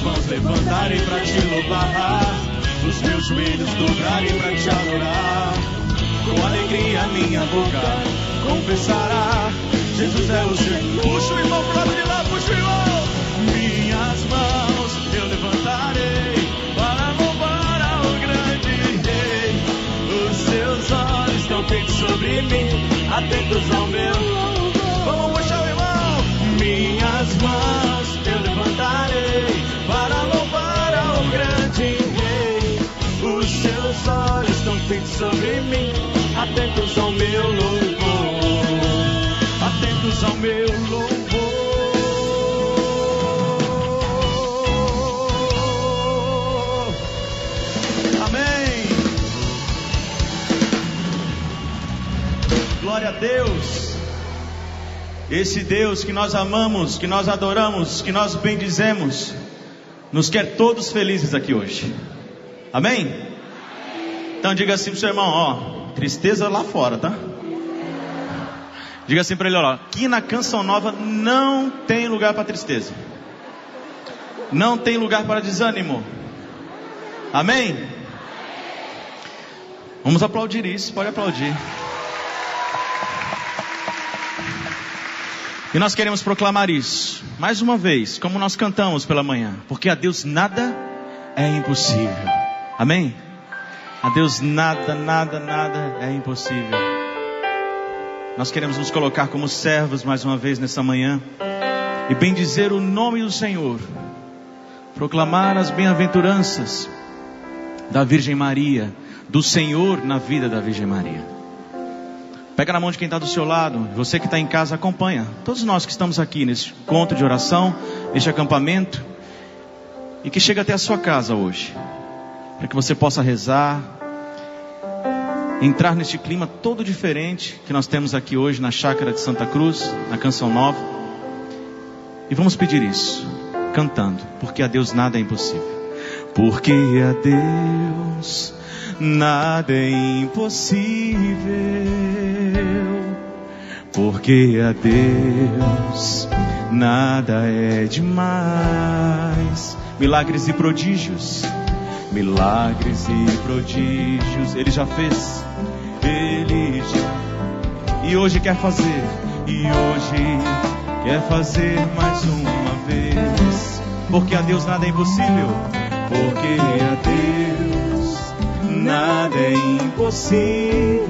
mãos levantarei pra te louvar, os meus joelhos dobrarei pra te adorar. Com alegria minha boca confessará: Jesus é o Senhor. Puxa o irmão pro lado de lá, puxa o irmão. Minhas mãos eu levantarei para louvar ao grande Rei. Os seus olhos estão feitos sobre mim, atentos ao meu louvor. Vamos puxar o irmão. Minhas mãos eu levantarei para louvar ao grande Rei. Os seus olhos estão feitos sobre mim, atentos ao meu louvor, atentos ao meu louvor. Amém. Glória a Deus. Esse Deus que nós amamos, que nós adoramos, que nós bendizemos, nos quer todos felizes aqui hoje. Amém? Então diga assim pro seu irmão, ó, tristeza lá fora, tá? Diga assim para ele, ó, aqui na Canção Nova não tem lugar para tristeza, não tem lugar para desânimo. Amém? Vamos aplaudir isso, pode aplaudir. E nós queremos proclamar isso, mais uma vez, como nós cantamos pela manhã, porque a Deus nada é impossível. Amém? A Deus nada é impossível. Nós queremos nos colocar como servos mais uma vez nessa manhã e bendizer o nome do Senhor, proclamar as bem-aventuranças da Virgem Maria, do Senhor na vida da Virgem Maria. Pega na mão de quem está do seu lado, você que está em casa acompanha, todos nós que estamos aqui nesse encontro de oração, neste acampamento, e que chega até a sua casa hoje, para que você possa rezar, entrar neste clima todo diferente que nós temos aqui hoje na Chácara de Santa Cruz, na Canção Nova. E vamos pedir isso, cantando, porque a Deus nada é impossível. Porque a Deus nada é impossível, porque a Deus nada é demais. Milagres e prodígios, milagres e prodígios Ele já fez, Ele já, e hoje quer fazer, e hoje quer fazer mais uma vez. Porque a Deus nada é impossível, porque a Deus nada é impossível,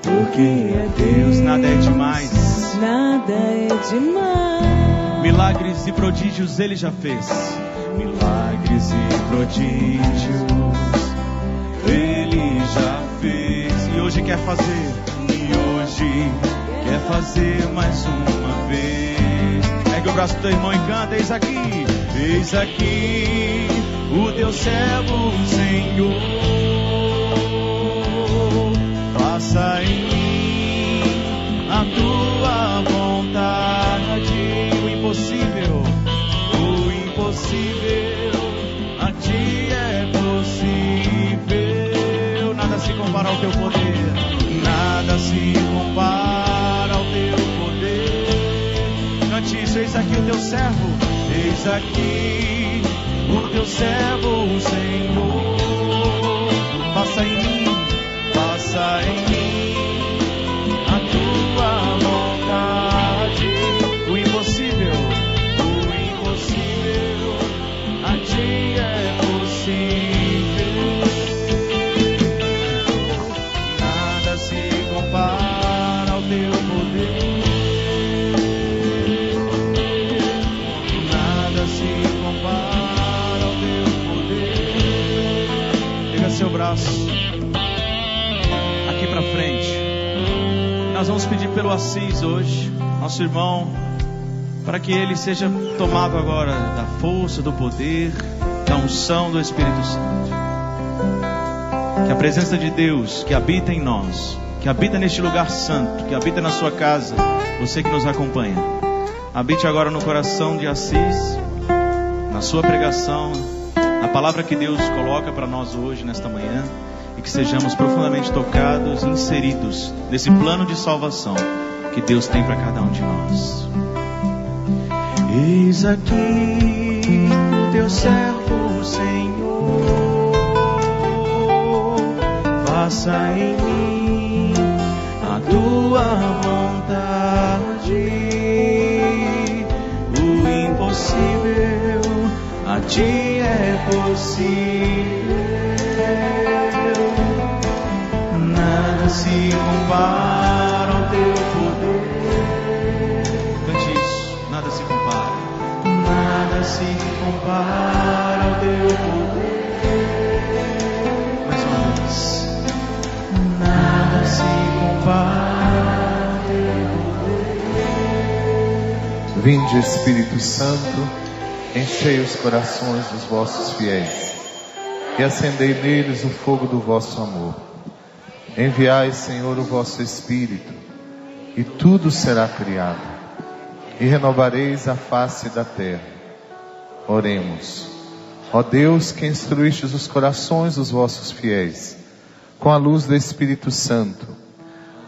porque a Deus nada é demais, nada é demais. Milagres e prodígios Ele já fez, milagres e prodígios Ele já fez, e hoje quer fazer, e hoje quer fazer mais uma vez. Pega o braço do teu irmão e canta: eis aqui o teu servo, Senhor, faça em mim a tua vontade. O impossível a ti é possível. Nada se compara ao teu poder, nada se compara ao teu poder. Cante isso: eis aqui o teu servo, eis aqui o teu servo, Senhor, faça em mim a tua vontade. O impossível a ti é possível. Nada se compara ao teu poder, nada se compara ao teu poder. Pega seu braço aqui pra frente. Nós vamos pedir pelo Assis hoje, nosso irmão, para que ele seja tomado agora da força, do poder, da unção do Espírito Santo. Que a presença de Deus que habita em nós, que habita neste lugar santo, que habita na sua casa, você que nos acompanha, habite agora no coração de Assis, na sua pregação, na palavra que Deus coloca para nós hoje, nesta manhã, e que sejamos profundamente tocados e inseridos nesse plano de salvação que Deus tem para cada um de nós. Eis aqui o teu servo, Senhor, faça em mim a tua vontade. O impossível a ti é possível. Nada se compara ao teu poder. Cante isso. Nada se compara. Nada se compara ao teu poder. Mais uma vez. Nada se compara ao teu poder. Vinde, Espírito Santo, enchei os corações dos vossos fiéis e acendei neles o fogo do vosso amor. Enviai, Senhor, o vosso Espírito, e tudo será criado, e renovareis a face da terra. Oremos. Ó Deus, que instruístes os corações dos vossos fiéis, com a luz do Espírito Santo,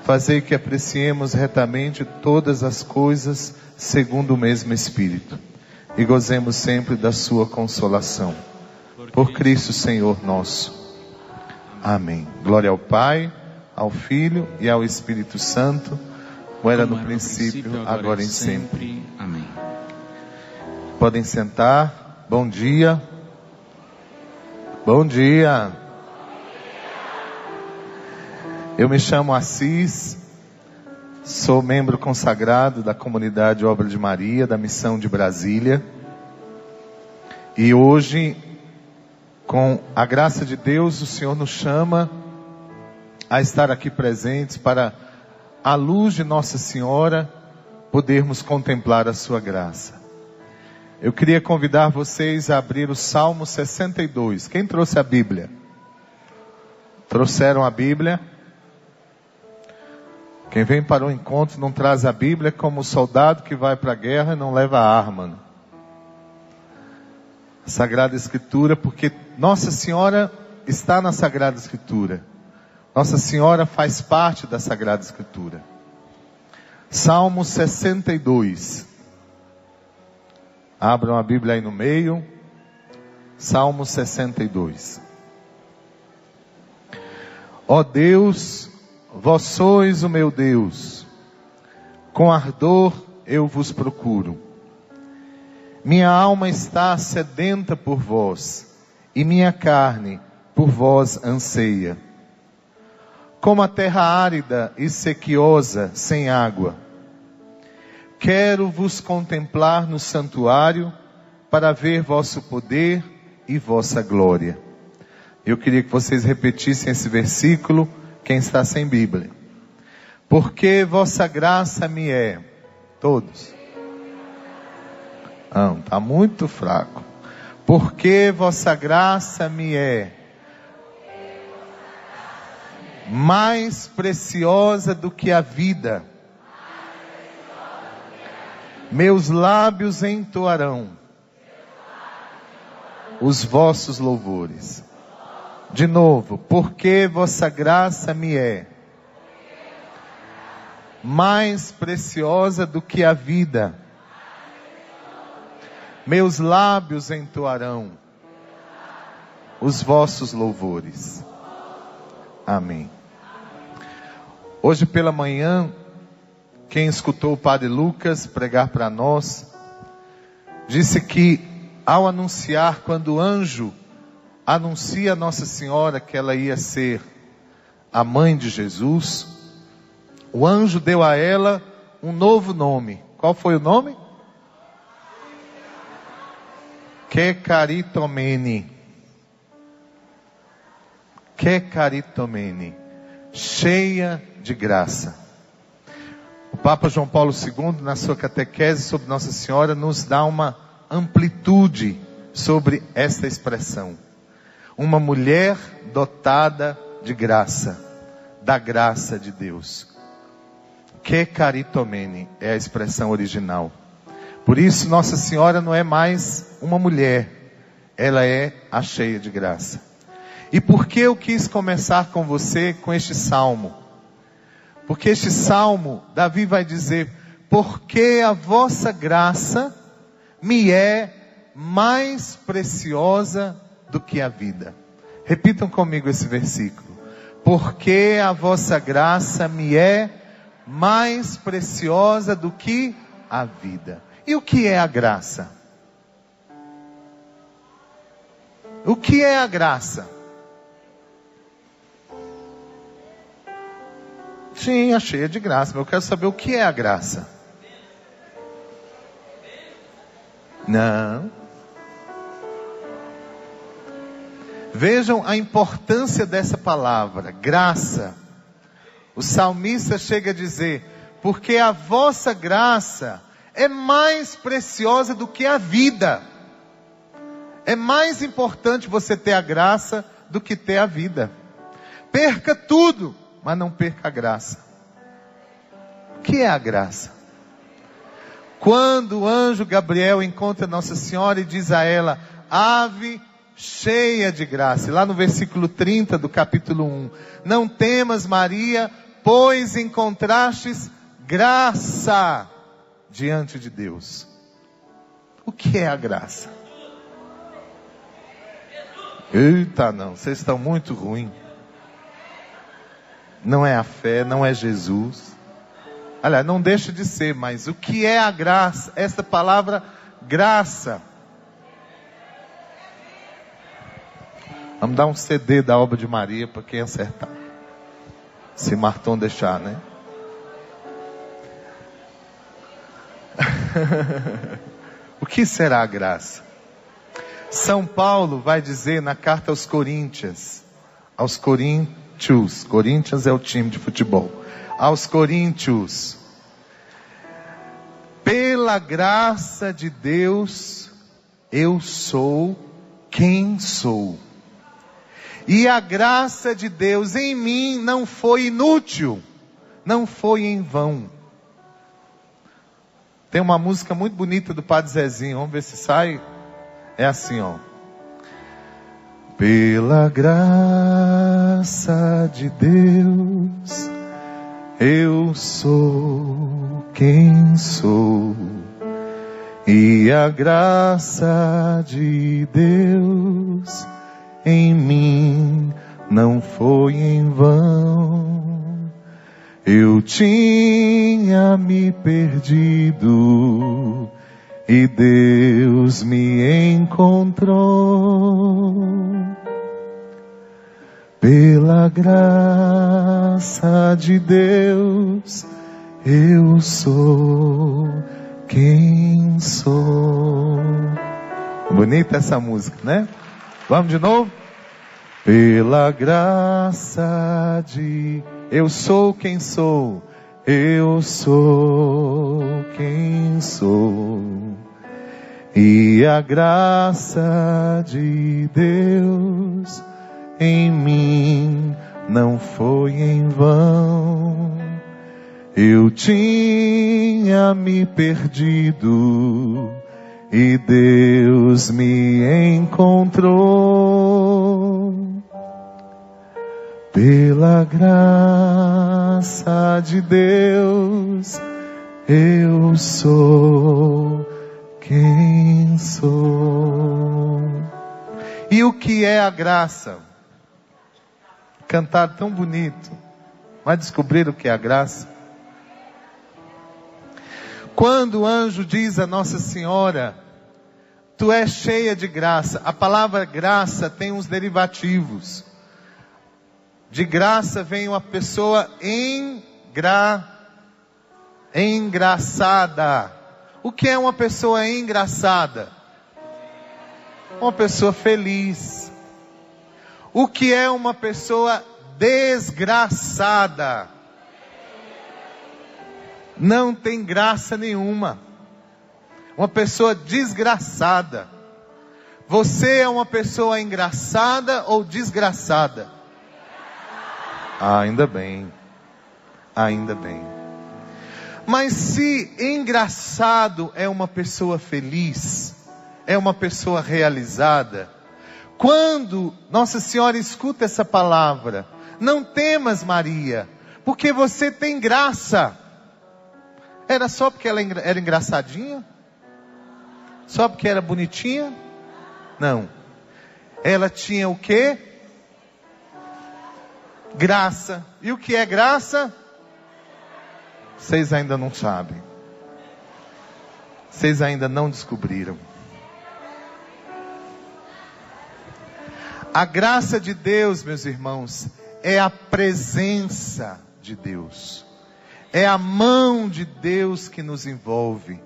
fazei que apreciemos retamente todas as coisas segundo o mesmo Espírito, e gozemos sempre da sua consolação. Por Cristo Senhor nosso. Amém. Glória ao Pai, ao Filho e ao Espírito Santo, como era no princípio, agora e sempre. Amém. Podem sentar. Bom dia. Bom dia. Eu me chamo Assis, sou membro consagrado da comunidade Obra de Maria, da Missão de Brasília. E hoje, com a graça de Deus, o Senhor nos chama a estar aqui presentes para, à luz de Nossa Senhora, podermos contemplar a sua graça. Eu queria convidar vocês a abrir o Salmo 62. Quem trouxe a Bíblia? Trouxeram a Bíblia? Quem vem para o encontro não traz a Bíblia, é como o soldado que vai para a guerra e não leva a arma. Sagrada Escritura, porque Nossa Senhora está na Sagrada Escritura. Nossa Senhora faz parte da Sagrada Escritura. Salmo 62. Abram a Bíblia aí no meio. Salmo 62. Ó Deus, vós sois o meu Deus, com ardor eu vos procuro. Minha alma está sedenta por vós, e minha carne por vós anseia. Como a terra árida e sequiosa, sem água. Quero vos contemplar no santuário, para ver vosso poder e vossa glória. Eu queria que vocês repetissem esse versículo, quem está sem Bíblia. Porque vossa graça me é, todos. Não, está muito fraco. Porque vossa graça me é mais preciosa do que a vida. Meus lábios entoarão os vossos louvores. De novo, porque vossa graça me é mais preciosa do que a vida. Meus lábios entoarão os vossos louvores. Amém. Hoje pela manhã, quem escutou o Padre Lucas pregar para nós, disse que ao anunciar, quando o anjo anuncia a Nossa Senhora que ela ia ser a mãe de Jesus, o anjo deu a ela um novo nome. Qual foi o nome? Que caritomene. Que caritomene. Cheia de graça. O Papa João Paulo II, na sua catequese sobre Nossa Senhora, nos dá uma amplitude sobre esta expressão. Uma mulher dotada de graça, da graça de Deus. Que caritomene é a expressão original. Por isso Nossa Senhora não é mais uma mulher, ela é a cheia de graça. E por que eu quis começar com você com este salmo? Porque este salmo, Davi vai dizer, porque a vossa graça me é mais preciosa do que a vida. Repitam comigo esse versículo. Porque a vossa graça me é mais preciosa do que a vida. E o que é a graça? O que é a graça? Sim, é cheia de graça, mas eu quero saber o que é a graça. Não. Vejam a importância dessa palavra, graça. O salmista chega a dizer: porque a vossa graça é mais preciosa do que a vida. É mais importante você ter a graça do que ter a vida. Perca tudo, mas não perca a graça. O que é a graça? Quando o anjo Gabriel encontra Nossa Senhora e diz a ela: ave cheia de graça. E lá no versículo 30 do capítulo 1. Não temas, Maria, pois encontrastes graça diante de Deus. O que é a graça? Eita, não, vocês estão muito ruins. Não é a fé, não é Jesus. Aliás, não deixa de ser, mas o que é a graça? Esta palavra graça. Vamos dar um CD da obra de Maria para quem acertar. Se Martom deixar, né? O que será a graça? São Paulo vai dizer na carta aos Coríntios, Corinthians é o time de futebol, aos Coríntios: pela graça de Deus, eu sou quem sou. E a graça de Deus em mim não foi inútil, não foi em vão. Tem uma música muito bonita do Padre Zezinho, vamos ver se sai. É assim, ó. Pela graça de Deus, eu sou quem sou. E a graça de Deus em mim não foi em vão. Eu tinha me perdido e Deus me encontrou. Pela graça de Deus, eu sou quem sou. Bonita essa música, né? Vamos de novo? Pela graça de... eu sou quem sou. Eu sou quem sou. E a graça de Deus em mim não foi em vão. Eu tinha me perdido e Deus me encontrou. Pela graça de Deus, eu sou quem sou. E o que é a graça? Cantar tão bonito, mas descobrir o que é a graça? Quando o anjo diz a Nossa Senhora: tu és cheia de graça. A palavra graça tem uns derivativos. De graça vem uma pessoa engraçada. O que é uma pessoa engraçada? Uma pessoa feliz. O que é uma pessoa desgraçada? Não tem graça nenhuma. Uma pessoa desgraçada. Você é uma pessoa engraçada ou desgraçada? Ainda bem. Ainda bem. Mas se engraçado é uma pessoa feliz, é uma pessoa realizada, quando Nossa Senhora escuta essa palavra: não temas, Maria, porque você tem graça. Era só porque ela era engraçadinha? Só porque era bonitinha? Não. Ela tinha o quê? Graça. E o que é graça? Vocês ainda não sabem. Vocês ainda não descobriram. A graça de Deus, meus irmãos, é a presença de Deus. É a mão de Deus que nos envolve.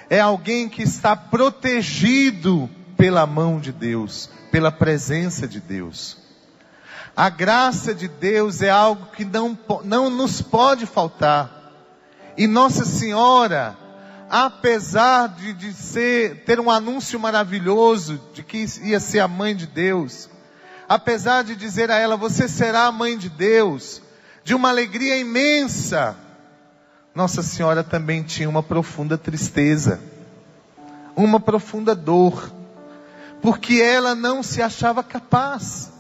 É alguém que está protegido pela mão de Deus, pela presença de Deus. A graça de Deus é algo que não nos pode faltar. E Nossa Senhora, apesar de ter um anúncio maravilhoso de que ia ser a mãe de Deus, apesar de dizer a ela, você será a mãe de Deus, de uma alegria imensa, Nossa Senhora também tinha uma profunda tristeza, uma profunda dor, porque ela não se achava capaz.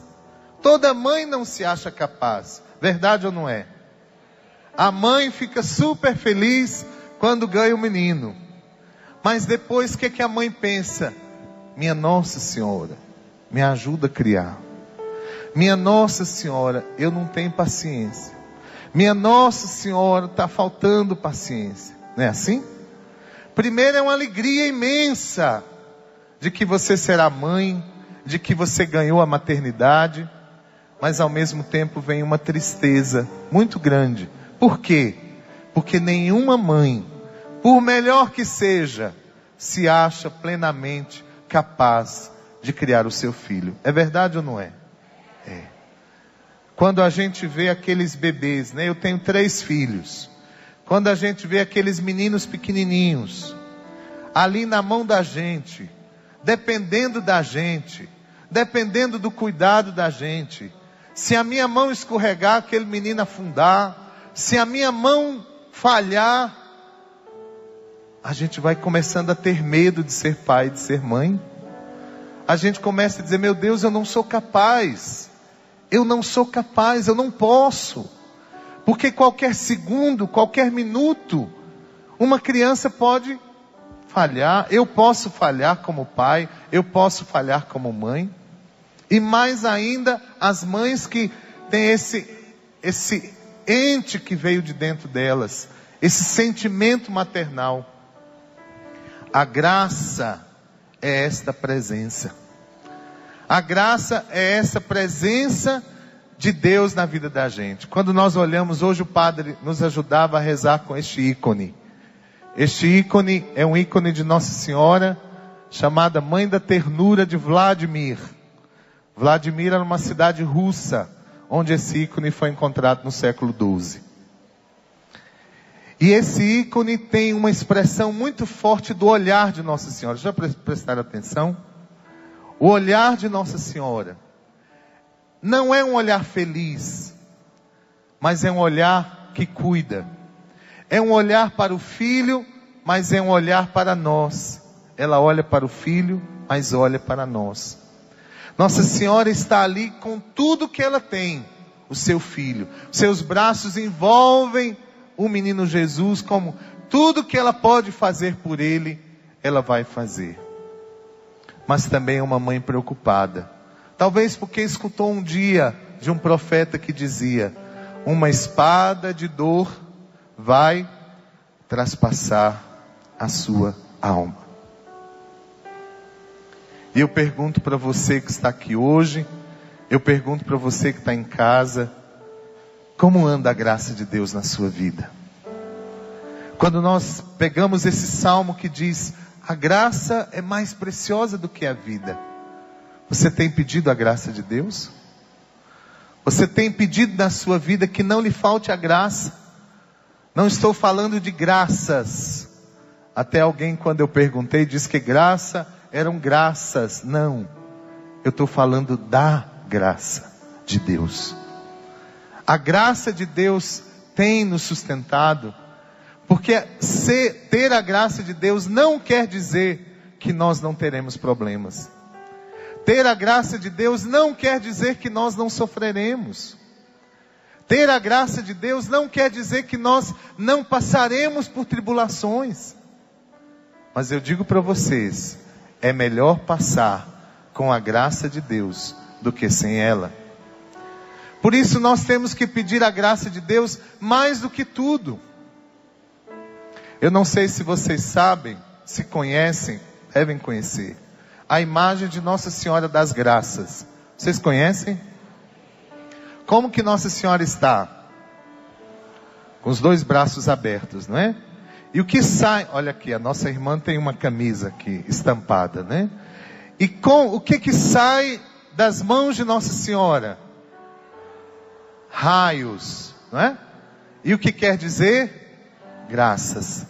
Toda mãe não se acha capaz, verdade ou não é? A mãe fica super feliz quando ganha o menino, mas depois o que é que a mãe pensa? Minha Nossa Senhora, me ajuda a criar. Minha Nossa Senhora, eu não tenho paciência. Minha Nossa Senhora, está faltando paciência. Não é assim? Primeiro é uma alegria imensa de que você será mãe, de que você ganhou a maternidade, mas ao mesmo tempo vem uma tristeza muito grande. Por quê? Porque nenhuma mãe, por melhor que seja, se acha plenamente capaz de criar o seu filho. É verdade ou não é? É. Quando a gente vê aqueles bebês, né? Eu tenho 3 filhos. Quando a gente vê aqueles meninos pequenininhos, ali na mão da gente, dependendo da gente, dependendo do cuidado da gente. Se a minha mão escorregar, aquele menino afundar, se a minha mão falhar, a gente vai começando a ter medo de ser pai, de ser mãe. A gente começa a dizer, meu Deus, eu não sou capaz. Eu não sou capaz, eu não posso. Porque qualquer segundo, qualquer minuto, uma criança pode falhar. Eu posso falhar como pai, eu posso falhar como mãe. E mais ainda, as mães que têm esse ente que veio de dentro delas, esse sentimento maternal. A graça é esta presença. A graça é essa presença de Deus na vida da gente. Quando nós olhamos, hoje o padre nos ajudava a rezar com este ícone. Este ícone é um ícone de Nossa Senhora, chamada Mãe da Ternura de Vladimir. Vladimir era uma cidade russa, onde esse ícone foi encontrado no século XII. E esse ícone tem uma expressão muito forte do olhar de Nossa Senhora. Já prestaram atenção? O olhar de Nossa Senhora não é um olhar feliz, mas é um olhar que cuida. É um olhar para o filho, mas é um olhar para nós. Ela olha para o filho, mas olha para nós. Nossa Senhora está ali com tudo que ela tem, o seu filho. Seus braços envolvem o menino Jesus, como tudo que ela pode fazer por ele, ela vai fazer. Mas também é uma mãe preocupada. Talvez porque escutou um dia de um profeta que dizia, uma espada de dor vai traspassar a sua alma. E eu pergunto para você que está aqui hoje, eu pergunto para você que está em casa, como anda a graça de Deus na sua vida? Quando nós pegamos esse salmo que diz, a graça é mais preciosa do que a vida. Você tem pedido a graça de Deus? Você tem pedido na sua vida que não lhe falte a graça? Não estou falando de graças. Até alguém, quando eu perguntei, disse que graça eram graças. Não. Eu estou falando da graça de Deus. A graça de Deus tem nos sustentado. Porque ter a graça de Deus não quer dizer que nós não teremos problemas. Ter a graça de Deus não quer dizer que nós não sofreremos. Ter a graça de Deus não quer dizer que nós não passaremos por tribulações. Mas eu digo para vocês, é melhor passar com a graça de Deus do que sem ela. Por isso nós temos que pedir a graça de Deus mais do que tudo. Eu não sei se vocês sabem, se conhecem, devem conhecer a imagem de Nossa Senhora das Graças. Vocês conhecem? Como que Nossa Senhora está? Com os dois braços abertos, não é? E o que sai, olha aqui, a nossa irmã tem uma camisa aqui, estampada, né? E com o que sai das mãos de Nossa Senhora? Raios, não é? E o que quer dizer? Graças.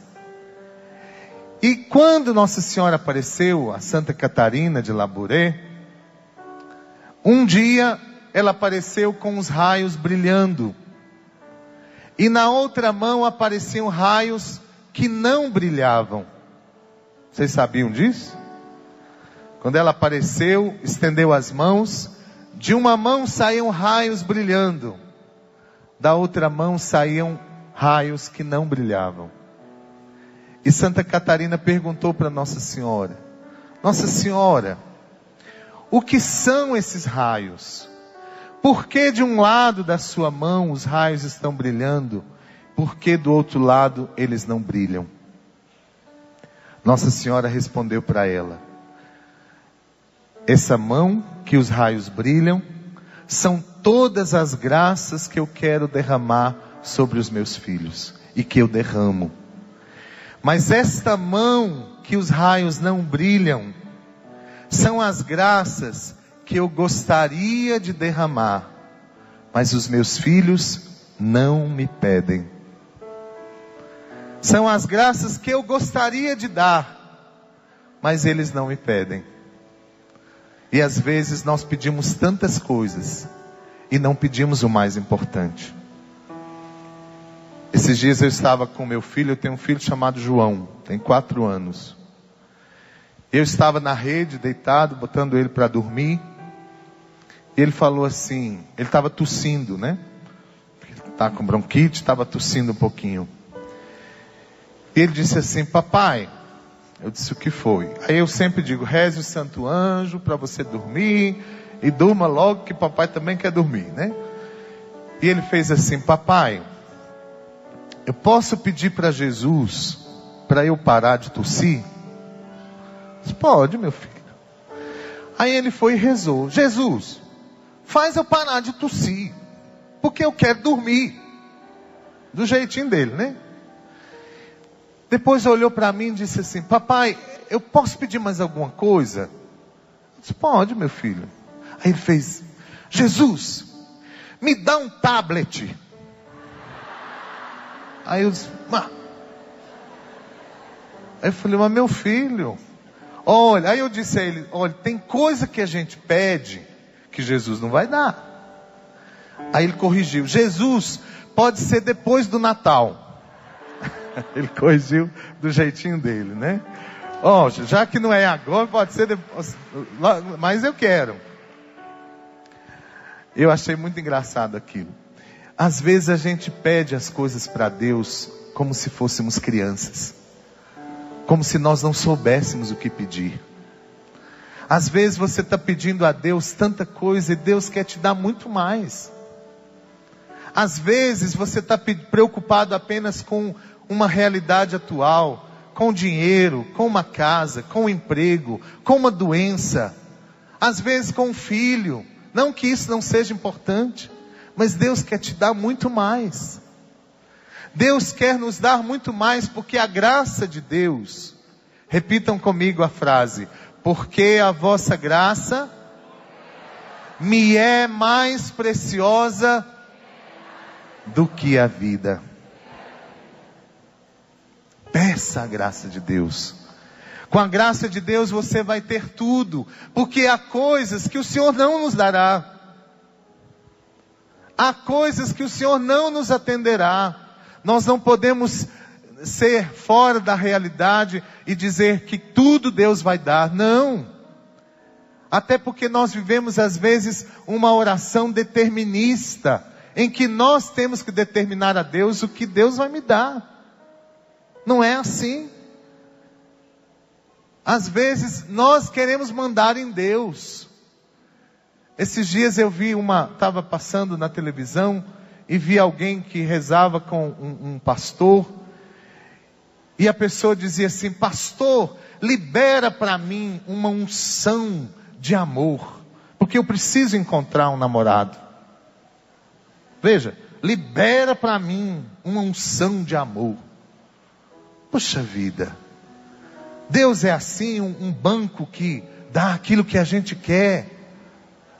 E quando Nossa Senhora apareceu, a Santa Catarina de Labouré, um dia ela apareceu com os raios brilhando. E na outra mão apareciam raios que não brilhavam. Vocês sabiam disso? Quando ela apareceu, estendeu as mãos, de uma mão saíam raios brilhando, da outra mão saíam raios que não brilhavam. E Santa Catarina perguntou para Nossa Senhora: Nossa Senhora, o que são esses raios? Por que de um lado da sua mão os raios estão brilhando? Por que do outro lado eles não brilham? Nossa Senhora respondeu para ela: essa mão que os raios brilham são todas as graças que eu quero derramar sobre os meus filhos e que eu derramo. Mas esta mão que os raios não brilham são as graças que eu gostaria de derramar, mas os meus filhos não me pedem. São as graças que eu gostaria de dar, mas eles não me pedem. E às vezes nós pedimos tantas coisas e não pedimos o mais importante. Esses dias eu estava com meu filho, eu tenho um filho chamado João, tem 4 anos. Eu estava na rede, deitado, botando ele para dormir. E ele falou assim, ele estava tossindo, né? Ele estava com bronquite, estava tossindo um pouquinho. E ele disse assim: papai, eu disse: o que foi? Aí eu sempre digo: reze o santo anjo para você dormir, e durma logo que papai também quer dormir, né? E ele fez assim: papai, eu posso pedir para Jesus para eu parar de tossir? Eu disse: pode, meu filho. Aí ele foi e rezou: Jesus, faz eu parar de tossir, porque eu quero dormir. Do jeitinho dele, né? Depois olhou para mim e disse assim: papai, eu posso pedir mais alguma coisa? Eu disse: pode, meu filho. Aí ele fez: Jesus, me dá um tablet. Aí eu disse: Aí eu falei: mas meu filho, olha. Aí eu disse a ele: olha, tem coisa que a gente pede que Jesus não vai dar. Aí ele corrigiu: Jesus, pode ser depois do Natal. Ele corrigiu do jeitinho dele, né? Ó, já que não é agora, pode ser depois, mas eu quero. Eu achei muito engraçado aquilo. Às vezes a gente pede as coisas para Deus como se fôssemos crianças, como se nós não soubéssemos o que pedir. Às vezes você está pedindo a Deus tanta coisa e Deus quer te dar muito mais. Às vezes você está preocupado apenas com uma realidade atual, com dinheiro, com uma casa, com um emprego, com uma doença, às vezes com um filho. Não que isso não seja importante, mas Deus quer te dar muito mais. Deus quer nos dar muito mais, porque a graça de Deus, repitam comigo a frase: porque a vossa graça me é mais preciosa do que a vida. Peça a graça de Deus. Com a graça de Deus você vai ter tudo, porque há coisas que o Senhor não nos dará. Há coisas que o Senhor não nos atenderá. Nós não podemos ser fora da realidade e dizer que tudo Deus vai dar. Não. Até porque nós vivemos às vezes uma oração determinista, em que nós temos que determinar a Deus o que Deus vai me dar. Não é assim. Às vezes nós queremos mandar em Deus. Esses dias eu vi estava passando na televisão e vi alguém que rezava com um pastor. E a pessoa dizia assim: pastor, libera para mim uma unção de amor, porque eu preciso encontrar um namorado. Veja, libera para mim uma unção de amor. Poxa vida, Deus é assim, um banco que dá aquilo que a gente quer.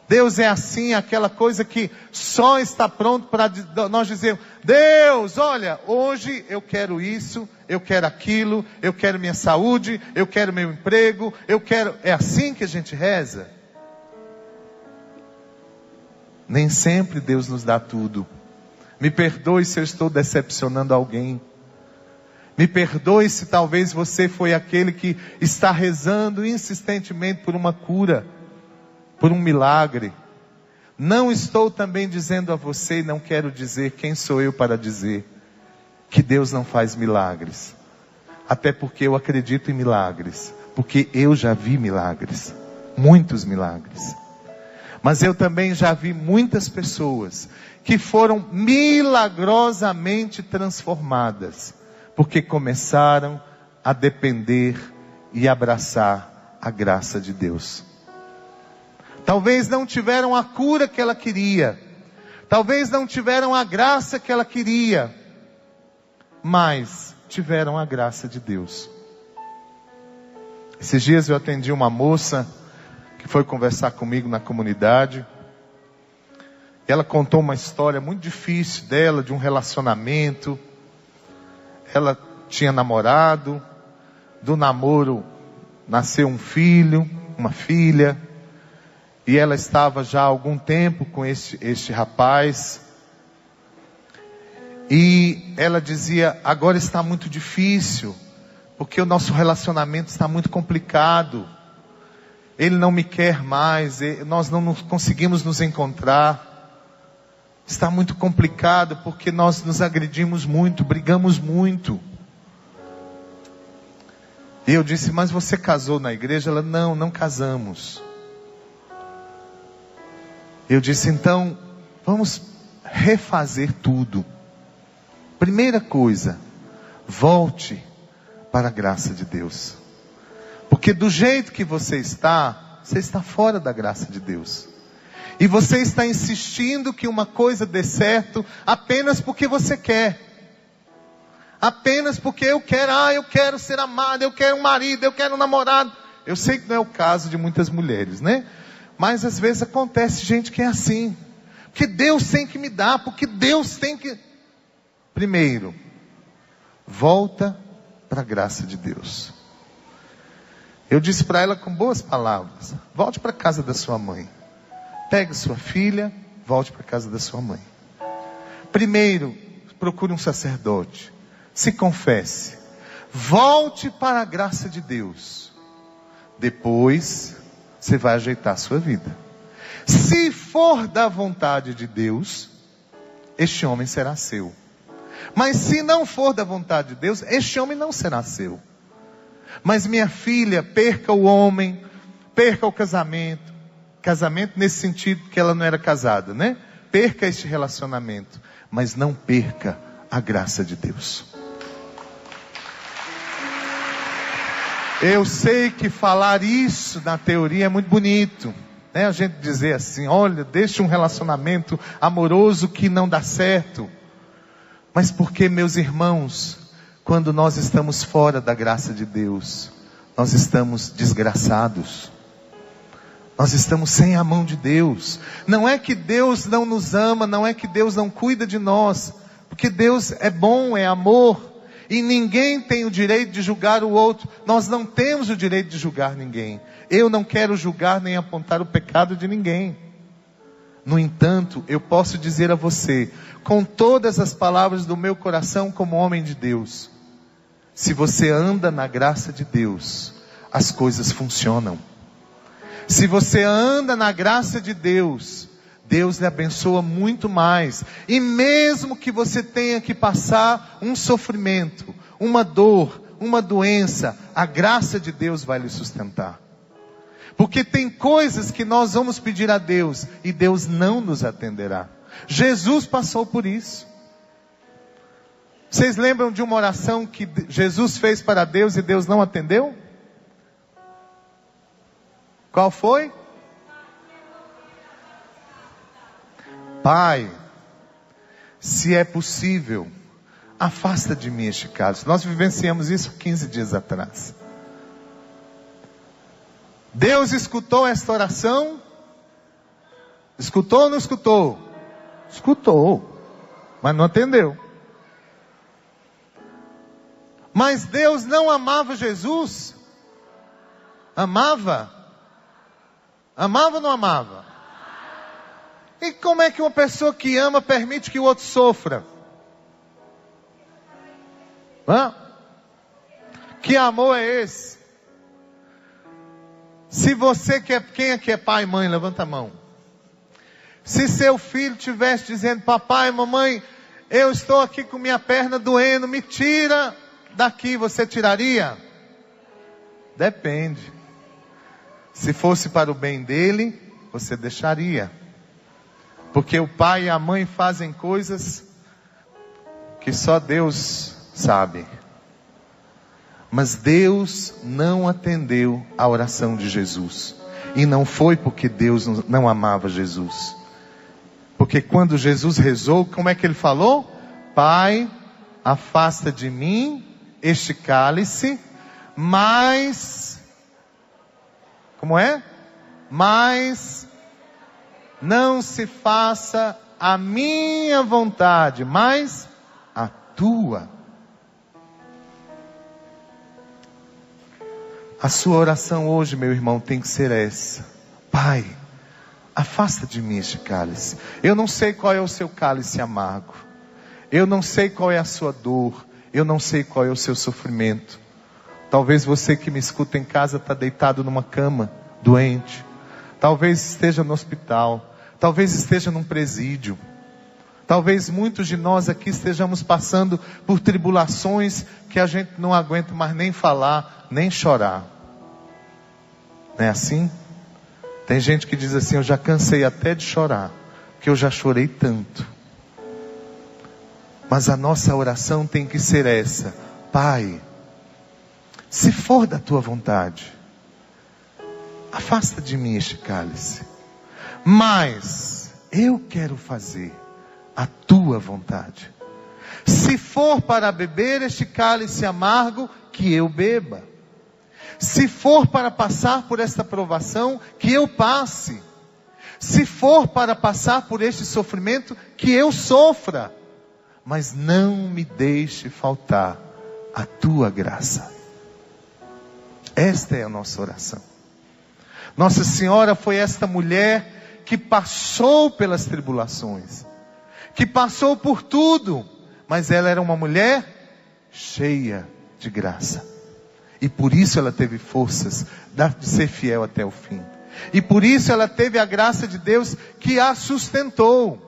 Deus é assim, aquela coisa que só está pronto para nós dizermos: Deus, olha, hoje eu quero isso, eu quero aquilo, eu quero minha saúde, eu quero meu emprego, eu quero... É assim que a gente reza? Nem sempre Deus nos dá tudo. Me perdoe se eu estou decepcionando alguém. Me perdoe se talvez você foi aquele que está rezando insistentemente por uma cura, por um milagre. Não estou também dizendo a você, e não quero dizer, quem sou eu para dizer que Deus não faz milagres. Até porque eu acredito em milagres, porque eu já vi milagres, muitos milagres. Mas eu também já vi muitas pessoas que foram milagrosamente transformadas, porque começaram a depender e abraçar a graça de Deus. Talvez não tiveram a cura que ela queria. Talvez não tiveram a graça que ela queria. Mas tiveram a graça de Deus. Esses dias eu atendi uma moça que foi conversar comigo na comunidade. Ela contou uma história muito difícil dela, de um relacionamento. Ela tinha namorado. Do namoro nasceu um filho, uma filha. E ela estava já há algum tempo com este rapaz. E ela dizia: agora está muito difícil, porque o nosso relacionamento está muito complicado. Ele não me quer mais, nós não conseguimos nos encontrar. Está muito complicado, porque nós nos agredimos muito, brigamos muito. E eu disse: mas você casou na igreja? Ela: não casamos. Eu disse: então, vamos refazer tudo. Primeira coisa, volte para a graça de Deus. Porque do jeito que você está fora da graça de Deus. E você está insistindo que uma coisa dê certo apenas porque você quer. Apenas porque eu quero ser amado, eu quero um marido, eu quero um namorado. Eu sei que não é o caso de muitas mulheres, né? Mas às vezes acontece gente que é assim. Porque Deus tem que me dar, porque Deus tem que... Primeiro, volta para a graça de Deus. Eu disse para ela com boas palavras: volte para a casa da sua mãe. Pegue sua filha, volte para a casa da sua mãe. Primeiro, procure um sacerdote. Se confesse. Volte para a graça de Deus. Depois, você vai ajeitar a sua vida. Se for da vontade de Deus, este homem será seu. Mas se não for da vontade de Deus, este homem não será seu. Mas minha filha, perca o homem, perca o casamento. Casamento nesse sentido que ela não era casada, né? Perca este relacionamento, mas não perca a graça de Deus. Eu sei que falar isso na teoria é muito bonito, né? A gente dizer assim: olha, deixe um relacionamento amoroso que não dá certo. Mas porque, meus irmãos, quando nós estamos fora da graça de Deus, nós estamos desgraçados. Nós estamos sem a mão de Deus. Não é que Deus não nos ama, não é que Deus não cuida de nós. Porque Deus é bom, é amor. E ninguém tem o direito de julgar o outro. Nós não temos o direito de julgar ninguém. Eu não quero julgar nem apontar o pecado de ninguém. No entanto, eu posso dizer a você, com todas as palavras do meu coração como homem de Deus: se você anda na graça de Deus, as coisas funcionam. Se você anda na graça de Deus, Deus lhe abençoa muito mais. E mesmo que você tenha que passar um sofrimento, uma dor, uma doença, a graça de Deus vai lhe sustentar. Porque tem coisas que nós vamos pedir a Deus e Deus não nos atenderá. Jesus passou por isso. Vocês lembram de uma oração que Jesus fez para Deus e Deus não atendeu? Qual foi? Pai, se é possível, afasta de mim este cálice. Nós vivenciamos isso 15 dias atrás. Deus escutou esta oração? Escutou ou não escutou? Escutou, mas não atendeu. Mas Deus não amava Jesus? Amava? Amava ou não amava? E como é que uma pessoa que ama permite que o outro sofra? Que amor é esse? Se você quer, quem aqui é pai e mãe, levanta a mão. Se seu filho estivesse dizendo, papai, mamãe, eu estou aqui com minha perna doendo, me tira daqui, você tiraria? Depende. Se fosse para o bem dele, você deixaria. Porque o pai e a mãe fazem coisas que só Deus sabe. Mas Deus não atendeu a oração de Jesus. E não foi porque Deus não amava Jesus. Porque quando Jesus rezou, como é que ele falou? Pai, afasta de mim este cálice, mas... Como é? Mas não se faça a minha vontade, mas a tua. A sua oração hoje, meu irmão, tem que ser essa. Pai, afasta de mim este cálice. Eu não sei qual é o seu cálice amargo. Eu não sei qual é a sua dor. Eu não sei qual é o seu sofrimento. Talvez você que me escuta em casa está deitado numa cama, doente. Talvez esteja no hospital. Talvez esteja num presídio. Talvez muitos de nós aqui estejamos passando por tribulações que a gente não aguenta mais nem falar, nem chorar. Não é assim? Tem gente que diz assim, eu já cansei até de chorar, porque eu já chorei tanto. Mas a nossa oração tem que ser essa. Pai, se for da tua vontade, afasta de mim este cálice. Mas eu quero fazer a tua vontade. Se for para beber este cálice amargo, que eu beba. Se for para passar por esta provação, que eu passe. Se for para passar por este sofrimento, que eu sofra. Mas não me deixe faltar a tua graça. Esta é a nossa oração. Nossa Senhora foi esta mulher que passou pelas tribulações, que passou por tudo, mas ela era uma mulher cheia de graça. E por isso ela teve forças de ser fiel até o fim. E por isso ela teve a graça de Deus que a sustentou.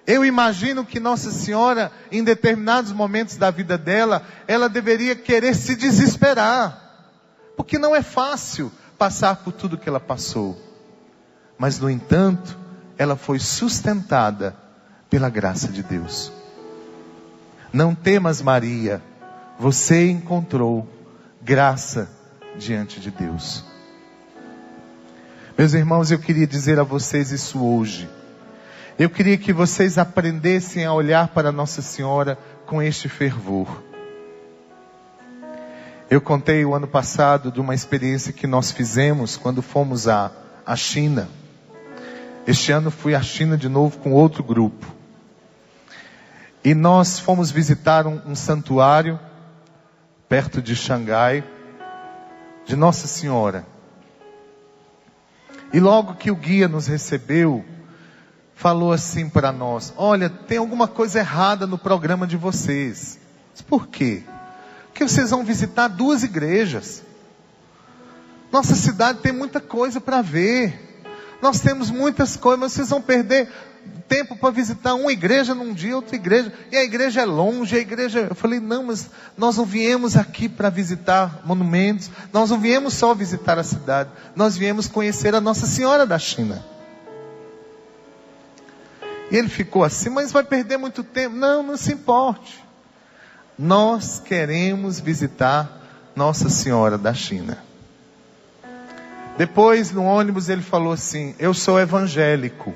Eu imagino que Nossa Senhora, em determinados momentos da vida dela, ela deveria querer se desesperar. Porque não é fácil passar por tudo que ela passou. Mas no entanto, ela foi sustentada pela graça de Deus. Não temas, Maria, você encontrou graça diante de Deus. Meus irmãos, eu queria dizer a vocês isso hoje. Eu queria que vocês aprendessem a olhar para Nossa Senhora com este fervor. Eu contei o ano passado de uma experiência que nós fizemos quando fomos à China. Este ano fui à China de novo com outro grupo. E nós fomos visitar um santuário perto de Xangai, de Nossa Senhora. E logo que o guia nos recebeu, falou assim para nós: olha, tem alguma coisa errada no programa de vocês. Mas por quê? Porque vocês vão visitar 2 igrejas. Nossa cidade tem muita coisa para ver. Nós temos muitas coisas, mas vocês vão perder tempo para visitar uma igreja num dia, outra igreja, e a igreja é longe, eu falei, não, mas nós não viemos aqui para visitar monumentos, nós não viemos só visitar a cidade, nós viemos conhecer a Nossa Senhora da China. E ele ficou assim, mas vai perder muito tempo. Não, não se importe. Nós queremos visitar Nossa Senhora da China. Depois, no ônibus, ele falou assim, eu sou evangélico.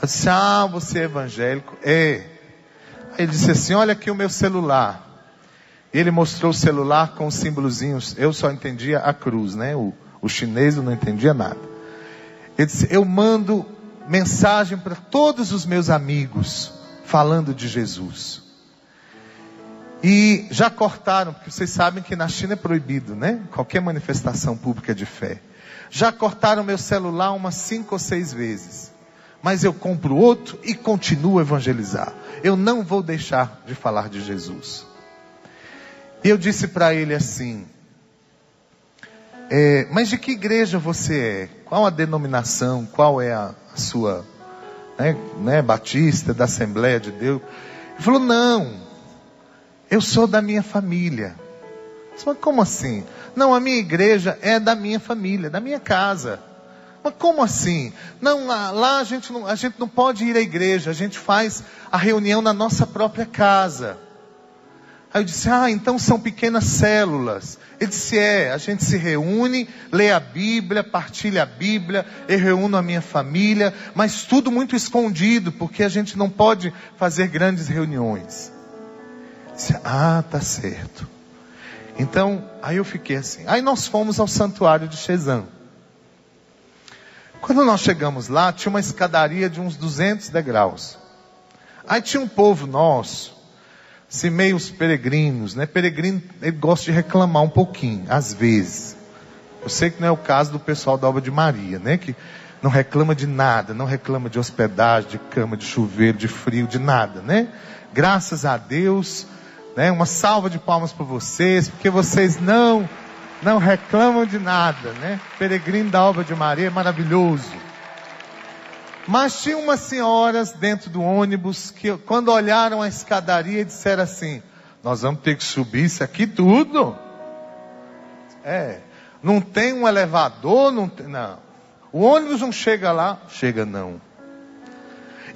Eu disse, você é evangélico? É. Aí ele disse assim, olha aqui o meu celular. E ele mostrou o celular com os símbolozinhos. Eu só entendia a cruz, né? O chinês eu não entendia nada. Ele disse, eu mando mensagem para todos os meus amigos, falando de Jesus. E já cortaram, porque vocês sabem que na China é proibido, né? Qualquer manifestação pública de fé. Já cortaram meu celular umas 5 ou 6 vezes. Mas eu compro outro e continuo a evangelizar. Eu não vou deixar de falar de Jesus. E eu disse para ele assim, mas de que igreja você é? Qual a denominação? Qual é a sua, né, batista, da Assembleia de Deus? Ele falou, não, eu sou da minha família. Eu disse, mas como assim? Não, a minha igreja é da minha família, da minha casa. Mas como assim? Não, lá a gente não pode ir à igreja, a gente faz a reunião na nossa própria casa. Aí eu disse, então são pequenas células. Ele disse, a gente se reúne, lê a Bíblia, partilha a Bíblia, eu reúno a minha família, mas tudo muito escondido, porque a gente não pode fazer grandes reuniões. Eu disse, tá certo. Então, aí eu fiquei assim. Aí nós fomos ao santuário de Shenzhen. Quando nós chegamos lá, tinha uma escadaria de uns 200 degraus. Aí tinha um povo nosso, assim, meio os peregrinos, né? Peregrino, ele gosta de reclamar um pouquinho, às vezes. Eu sei que não é o caso do pessoal da Obra de Maria, né? Que não reclama de nada, não reclama de hospedagem, de cama, de chuveiro, de frio, de nada, né? Graças a Deus, né? Uma salva de palmas para vocês, porque vocês não reclamam de nada, né? Peregrino da Obra de Maria é maravilhoso. Mas tinha umas senhoras dentro do ônibus que, quando olharam a escadaria, disseram assim, nós vamos ter que subir isso aqui tudo. Não tem um elevador, não. O ônibus não chega lá, chega não.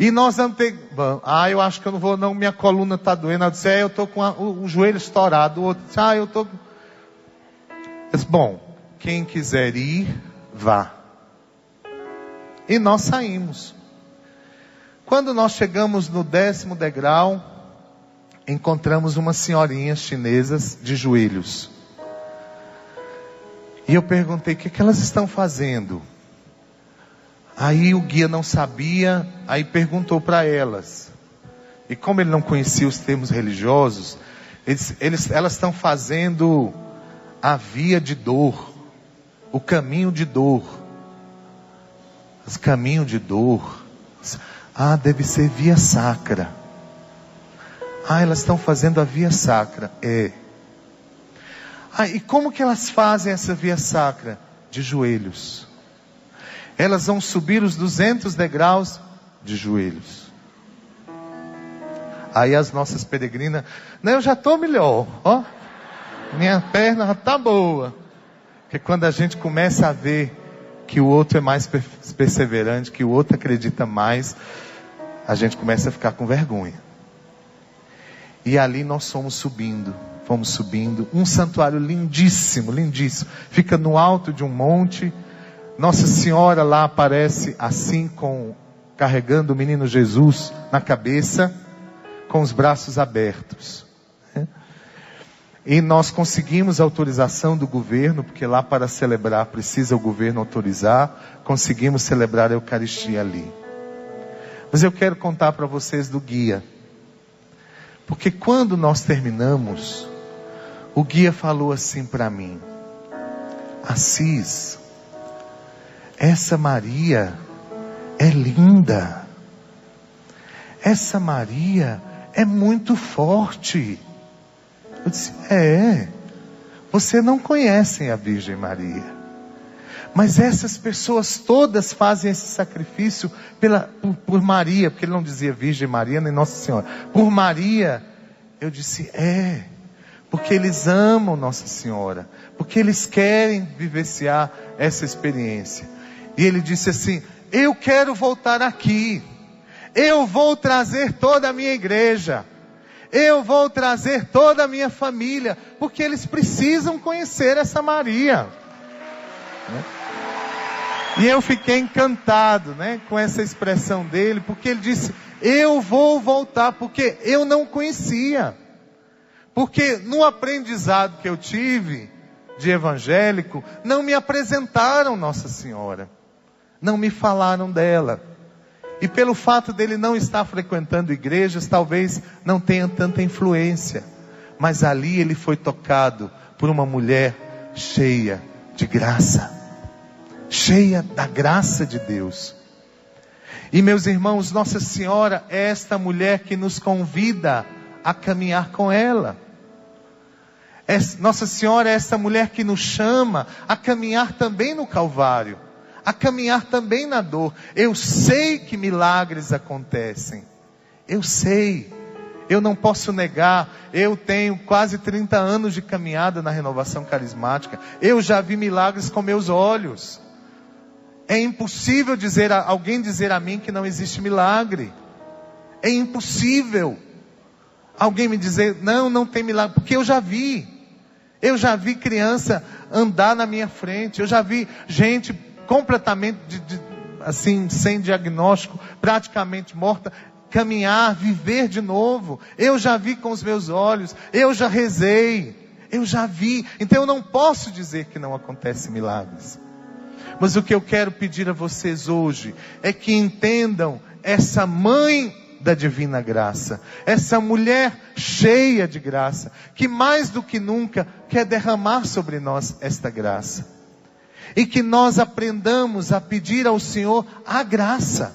E nós vamos ter, eu acho que eu não vou não, minha coluna está doendo. Eu disse, eu estou com o joelho estourado. O outro disse, eu estou... Eu disse, bom, quem quiser ir, vá. E nós saímos. Quando nós chegamos no 10º degrau, encontramos umas senhorinhas chinesas de joelhos. E eu perguntei, o que elas estão fazendo? Aí o guia não sabia, aí perguntou para elas. E como ele não conhecia os termos religiosos, elas estão fazendo a via de dor, o caminho de dor. Os caminhos de dor. Deve ser via sacra. Elas estão fazendo a via sacra. E como que elas fazem essa via sacra? De joelhos. Elas vão subir os 200 degraus de joelhos. Aí as nossas peregrinas, eu já estou melhor, minha perna já está boa. Porque quando a gente começa a ver que o outro é mais perseverante, que o outro acredita mais, a gente começa a ficar com vergonha. E ali nós fomos subindo, um santuário lindíssimo, lindíssimo, fica no alto de um monte. Nossa Senhora lá aparece assim, carregando o menino Jesus na cabeça, com os braços abertos. E nós conseguimos a autorização do governo, porque lá para celebrar precisa o governo autorizar. Conseguimos celebrar a Eucaristia ali. Mas eu quero contar para vocês do guia. Porque quando nós terminamos, o guia falou assim para mim, Assis, essa Maria é linda. Essa Maria é muito forte. Eu disse, você não conhece a Virgem Maria. Mas essas pessoas todas fazem esse sacrifício por Maria, porque ele não dizia Virgem Maria nem Nossa Senhora. Por Maria, eu disse, porque eles amam Nossa Senhora, porque eles querem vivenciar essa experiência. E ele disse assim, eu quero voltar aqui, eu vou trazer toda a minha igreja, eu vou trazer toda a minha família, porque eles precisam conhecer essa Maria. E eu fiquei encantado, com essa expressão dele, porque ele disse, eu vou voltar, porque eu não conhecia. Porque no aprendizado que eu tive de evangélico, não me apresentaram Nossa Senhora, não me falaram dela. E pelo fato dele não estar frequentando igrejas, talvez não tenha tanta influência. Mas ali ele foi tocado por uma mulher cheia de graça. Cheia da graça de Deus. E meus irmãos, Nossa Senhora é esta mulher que nos convida a caminhar com ela. Nossa Senhora é essa mulher que nos chama a caminhar também no Calvário, a caminhar também na dor. Eu sei que milagres acontecem, eu sei, eu não posso negar. Eu tenho quase 30 anos de caminhada na Renovação Carismática, eu já vi milagres com meus olhos. É impossível alguém dizer a mim que não existe milagre. É impossível alguém me dizer, não tem milagre, porque eu já vi. Eu já vi criança andar na minha frente, eu já vi gente completamente, assim, sem diagnóstico, praticamente morta, caminhar, viver de novo. Eu já vi com os meus olhos, eu já rezei, eu já vi. Então eu não posso dizer que não acontecem milagres. Mas o que eu quero pedir a vocês hoje é que entendam essa mãe da divina graça, essa mulher cheia de graça, que mais do que nunca quer derramar sobre nós esta graça. E que nós aprendamos a pedir ao Senhor a graça.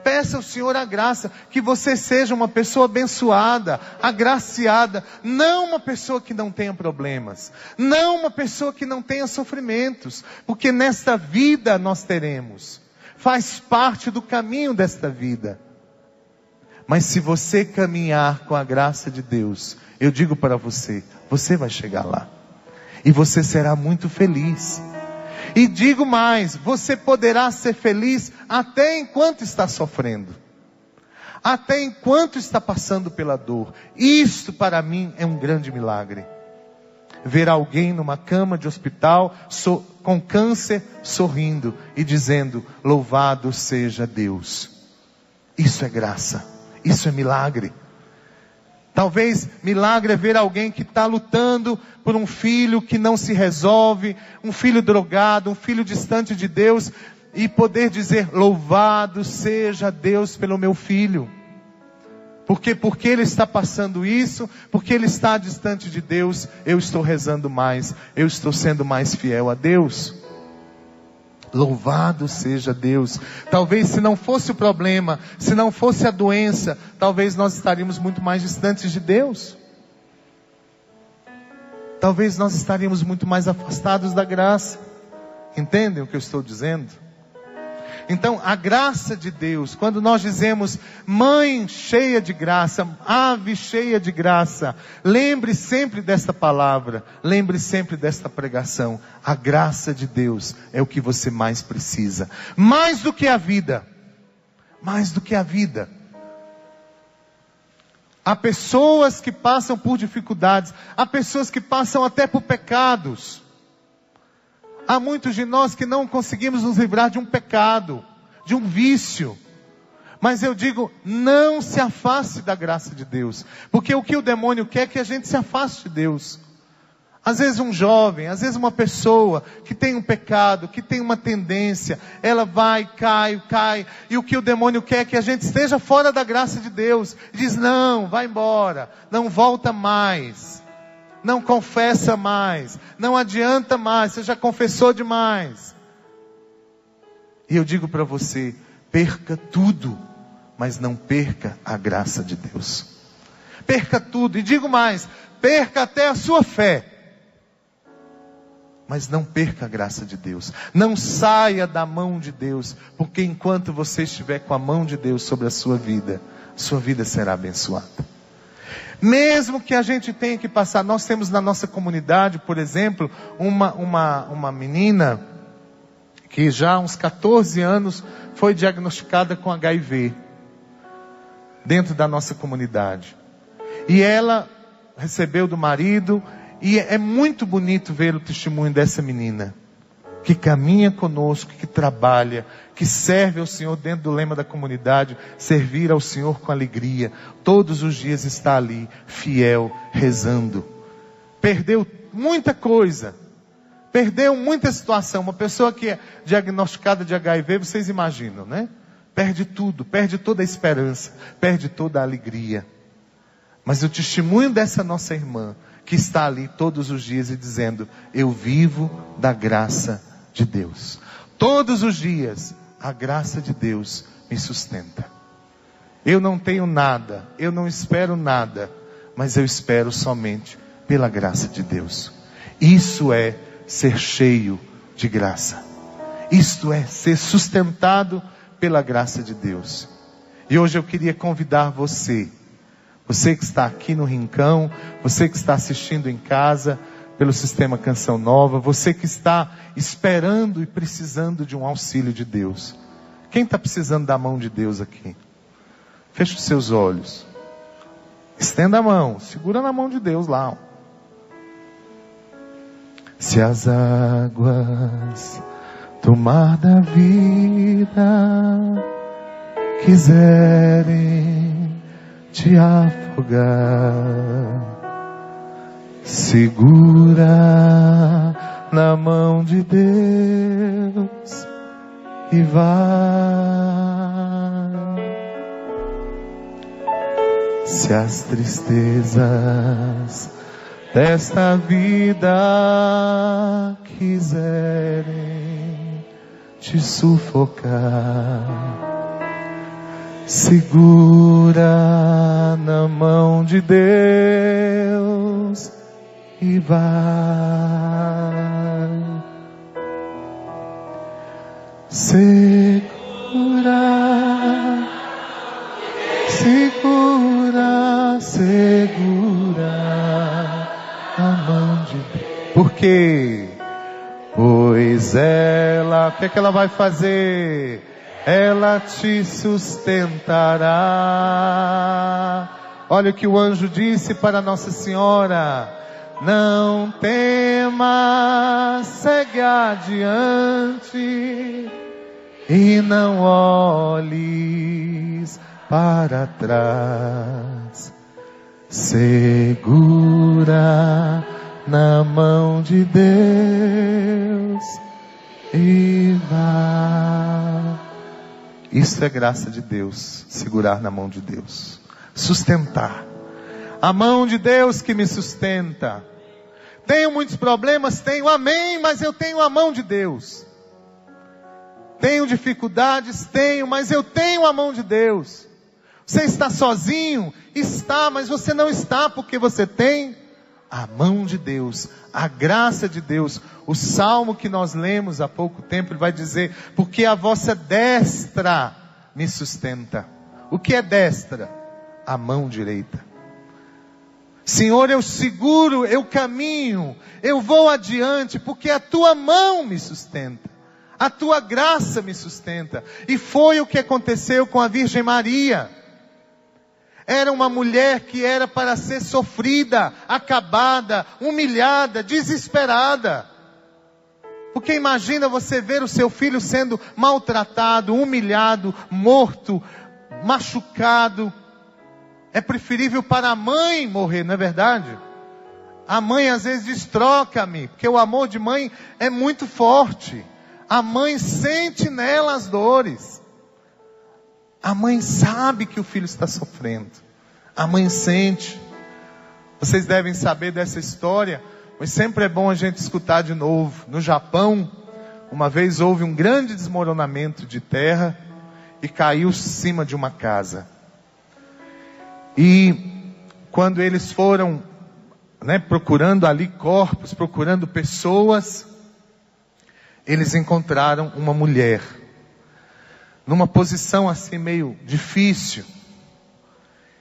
Peça ao Senhor a graça, que você seja uma pessoa abençoada, agraciada, não uma pessoa que não tenha problemas, não uma pessoa que não tenha sofrimentos, porque nesta vida nós teremos, faz parte do caminho desta vida. Mas se você caminhar com a graça de Deus, eu digo para você, você vai chegar lá, e você será muito feliz. E digo mais, você poderá ser feliz até enquanto está sofrendo. Até enquanto está passando pela dor. Isto para mim é um grande milagre. Ver alguém numa cama de hospital, com câncer, sorrindo e dizendo, louvado seja Deus. Isso é graça, isso é milagre. Talvez milagre é ver alguém que está lutando por um filho que não se resolve, um filho drogado, um filho distante de Deus, e poder dizer, louvado seja Deus pelo meu filho. Porque ele está passando isso, porque ele está distante de Deus, eu estou rezando mais, eu estou sendo mais fiel a Deus. Louvado seja Deus. Talvez se não fosse o problema, se não fosse a doença, talvez nós estaríamos muito mais distantes de Deus. Talvez nós estaríamos muito mais afastados da graça. Entendem o que eu estou dizendo? Então, a graça de Deus, quando nós dizemos mãe cheia de graça, ave cheia de graça, lembre sempre desta palavra, lembre sempre desta pregação. A graça de Deus é o que você mais precisa, mais do que a vida, mais do que a vida. Há pessoas que passam por dificuldades, há pessoas que passam até por pecados. Há muitos de nós que não conseguimos nos livrar de um pecado, de um vício. Mas eu digo, não se afaste da graça de Deus. Porque o que o demônio quer é que a gente se afaste de Deus. Às vezes um jovem, às vezes uma pessoa que tem um pecado, que tem uma tendência, ela vai, cai. E o que o demônio quer é que a gente esteja fora da graça de Deus. Diz, não, vai embora, não volta mais. Não confessa mais, não adianta mais, você já confessou demais. E eu digo para você, perca tudo, mas não perca a graça de Deus. Perca tudo, e digo mais, perca até a sua fé. Mas não perca a graça de Deus. Não saia da mão de Deus. Porque enquanto você estiver com a mão de Deus sobre a sua vida será abençoada. Mesmo que a gente tenha que passar. Nós temos na nossa comunidade, por exemplo, uma menina que já há uns 14 anos foi diagnosticada com HIV. Dentro da nossa comunidade. E ela recebeu do marido. E é muito bonito ver o testemunho dessa menina, que caminha conosco, que trabalha, que serve ao Senhor dentro do lema da comunidade, servir ao Senhor com alegria. Todos os dias está ali, fiel, rezando. Perdeu muita coisa, perdeu muita situação. Uma pessoa que é diagnosticada de HIV, vocês imaginam, né? Perde tudo, perde toda a esperança, perde toda a alegria. Mas o testemunho dessa nossa irmã, que está ali todos os dias e dizendo: eu vivo da graça de Deus. Todos os dias, a graça de Deus me sustenta. Eu não tenho nada, eu não espero nada, mas eu espero somente pela graça de Deus. Isso é ser cheio de graça. Isto é ser sustentado pela graça de Deus. E hoje eu queria convidar você que está aqui no Rincão, você que está assistindo em casa pelo Sistema Canção Nova, você que está esperando e precisando de um auxílio de Deus. Quem está precisando da mão de Deus aqui? Feche os seus olhos. Estenda a mão, segura na mão de Deus lá. Se as águas do mar da vida quiserem te afogar, segura na mão de Deus e vai. Se as tristezas desta vida quiserem te sufocar, segura na mão de Deus e vai. Segura, segura, segura a mão de Deus. Por quê? Pois ela, o que é que ela vai fazer? Ela te sustentará. Olha o que o anjo disse para Nossa Senhora: não temas, segue adiante e não olhes para trás. Segura na mão de Deus e vai. Isso é graça de Deus, segurar na mão de Deus, sustentar. A mão de Deus que me sustenta. Tenho muitos problemas? Tenho, amém, mas eu tenho a mão de Deus. Tenho dificuldades? Tenho, mas eu tenho a mão de Deus. Você está sozinho? Está, mas você não está porque você tem a mão de Deus, a graça de Deus. O salmo que nós lemos há pouco tempo, ele vai dizer: porque a vossa destra me sustenta. O que é destra? A mão direita. Senhor, eu seguro, eu caminho, eu vou adiante, porque a tua mão me sustenta. A tua graça me sustenta. E foi o que aconteceu com a Virgem Maria. Era uma mulher que era para ser sofrida, acabada, humilhada, desesperada. Porque imagina você ver o seu filho sendo maltratado, humilhado, morto, machucado. É preferível para a mãe morrer, não é verdade? A mãe às vezes diz: troca-me, porque o amor de mãe é muito forte. A mãe sente nela as dores. A mãe sabe que o filho está sofrendo. A mãe sente. Vocês devem saber dessa história, mas sempre é bom a gente escutar de novo. No Japão, uma vez houve um grande desmoronamento de terra e caiu em cima de uma casa. E quando eles foram, procurando ali corpos, procurando pessoas, eles encontraram uma mulher, numa posição assim meio difícil.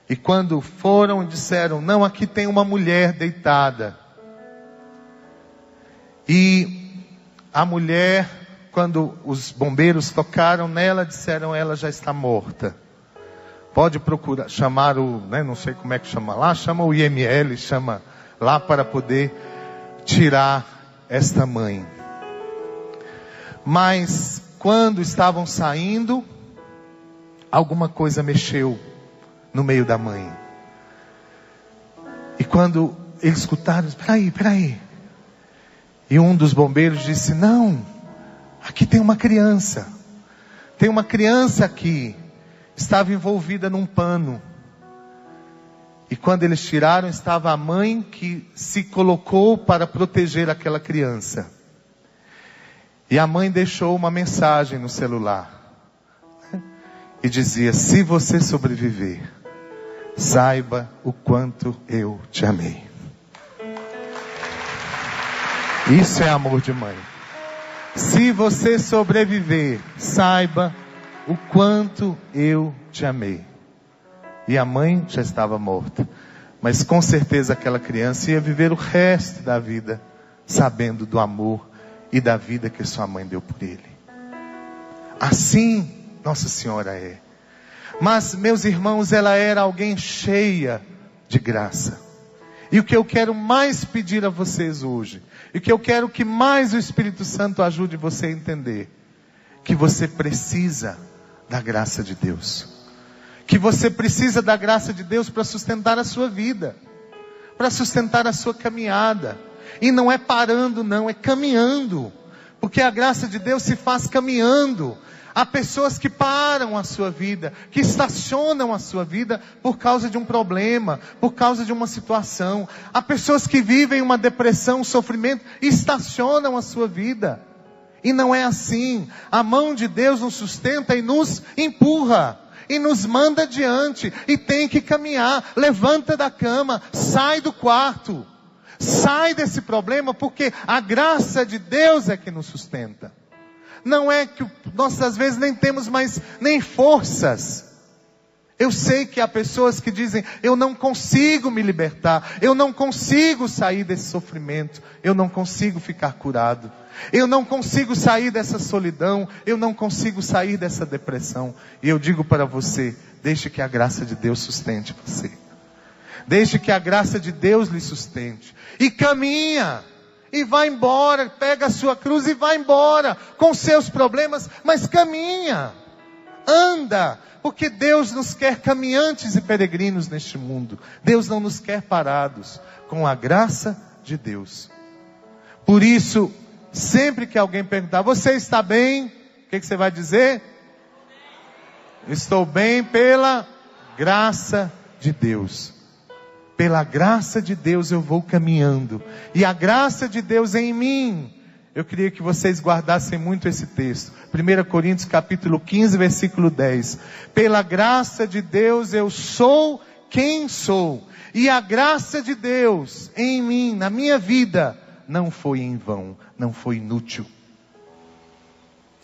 E quando foram, disseram, não, aqui tem uma mulher deitada. E a mulher, quando os bombeiros tocaram nela, disseram, ela já está morta. Pode procurar, chamar não sei como é que chama lá, chama o IML, chama lá para poder tirar esta mãe. Mas quando estavam saindo, alguma coisa mexeu no meio da mãe. E quando eles escutaram, peraí. E um dos bombeiros disse, não, aqui tem uma criança. Tem uma criança aqui. Estava envolvida num pano. E quando eles tiraram, estava a mãe que se colocou para proteger aquela criança. E a mãe deixou uma mensagem no celular. E dizia, se você sobreviver, saiba o quanto eu te amei. Isso é amor de mãe. Se você sobreviver, saiba o quanto eu te amei. E a mãe já estava morta. Mas com certeza aquela criança ia viver o resto da vida sabendo do amor e da vida que sua mãe deu por ele. Assim Nossa Senhora é. Mas, meus irmãos, ela era alguém cheia de graça. E o que eu quero mais pedir a vocês hoje, e o que eu quero que mais o Espírito Santo ajude você a entender, que você precisa da graça de Deus. Que você precisa da graça de Deus para sustentar a sua vida, para sustentar a sua caminhada. E não é parando não, é caminhando. Porque a graça de Deus se faz caminhando. Há pessoas que param a sua vida, que estacionam a sua vida por causa de um problema, por causa de uma situação. Há pessoas que vivem uma depressão, um sofrimento, e estacionam a sua vida. E não é assim. A mão de Deus nos sustenta e nos empurra. E nos manda adiante. E tem que caminhar. Levanta da cama, sai do quarto. Sai desse problema, porque a graça de Deus é que nos sustenta. Não é que nós às vezes nem temos mais nem forças. Eu sei que há pessoas que dizem, eu não consigo me libertar, eu não consigo sair desse sofrimento, eu não consigo ficar curado, eu não consigo sair dessa solidão, eu não consigo sair dessa depressão. E eu digo para você, deixe que a graça de Deus sustente você. Deixe que a graça de Deus lhe sustente. E caminha. E vai embora, pega a sua cruz e vai embora, com seus problemas, mas caminha, anda, porque Deus nos quer caminhantes e peregrinos neste mundo. Deus não nos quer parados, com a graça de Deus. Por isso, sempre que alguém perguntar, você está bem? O que você vai dizer? Estou bem pela graça de Deus. Pela graça de Deus eu vou caminhando. E a graça de Deus em mim. Eu queria que vocês guardassem muito esse texto. 1 Coríntios capítulo 15, versículo 10. Pela graça de Deus eu sou quem sou. E a graça de Deus em mim, na minha vida, não foi em vão, não foi inútil.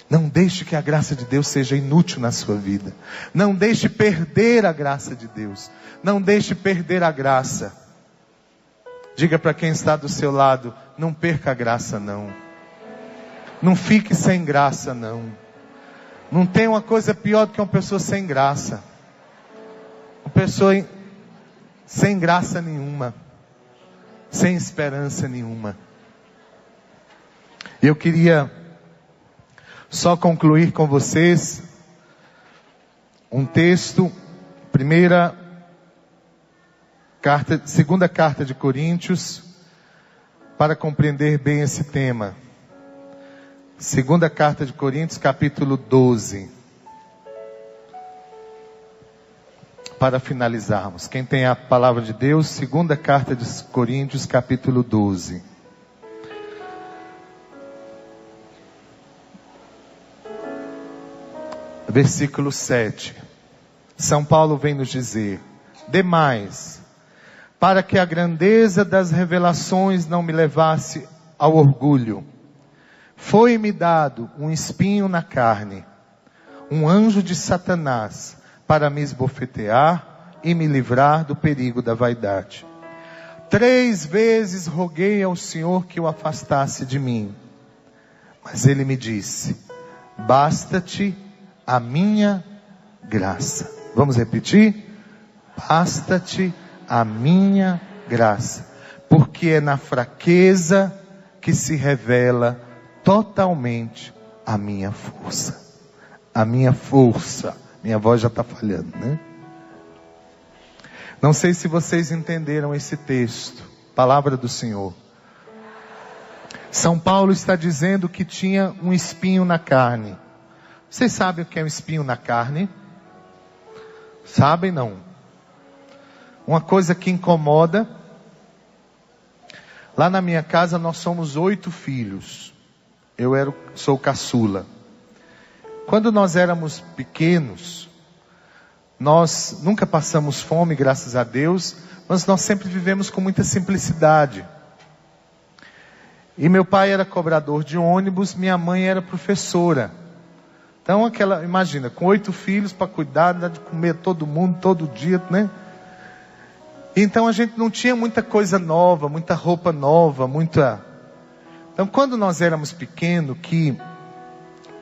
Não deixe que a graça de Deus seja inútil na sua vida. Não deixe perder a graça de Deus. Não deixe perder a graça. Diga para quem está do seu lado, não perca a graça não. Não fique sem graça não. Não tem uma coisa pior do que uma pessoa sem graça. Uma pessoa sem graça nenhuma. Sem esperança nenhuma. Eu queria só concluir com vocês um texto, segunda carta de Coríntios, para compreender bem esse tema. Segunda carta de Coríntios, capítulo 12. Para finalizarmos, quem tem a palavra de Deus, segunda carta de Coríntios, capítulo 12. Versículo 7. São Paulo vem nos dizer: demais, para que a grandeza das revelações não me levasse ao orgulho, Foi-me dado um espinho na carne, um anjo de Satanás, para me esbofetear e me livrar do perigo da vaidade. 3 vezes roguei ao Senhor que o afastasse de mim. Mas ele me disse: basta-te a minha graça. Vamos repetir? Basta-te a minha graça. Porque é na fraqueza que se revela totalmente a minha força. A minha força. Minha voz já está falhando, né? Não sei se vocês entenderam esse texto. Palavra do Senhor. São Paulo está dizendo que tinha um espinho na carne. Vocês sabem o que é um espinho na carne? Sabem, não? Uma coisa que incomoda. Lá na minha casa nós somos 8 filhos. Eu sou caçula. Quando nós éramos pequenos, nós nunca passamos fome, graças a Deus, mas nós sempre vivemos com muita simplicidade. E meu pai era cobrador de ônibus, minha mãe era professora. Então imagina, com 8 filhos para cuidar, de comer todo mundo, todo dia, né? Então a gente não tinha muita coisa nova, muita roupa nova, Então quando nós éramos pequenos, que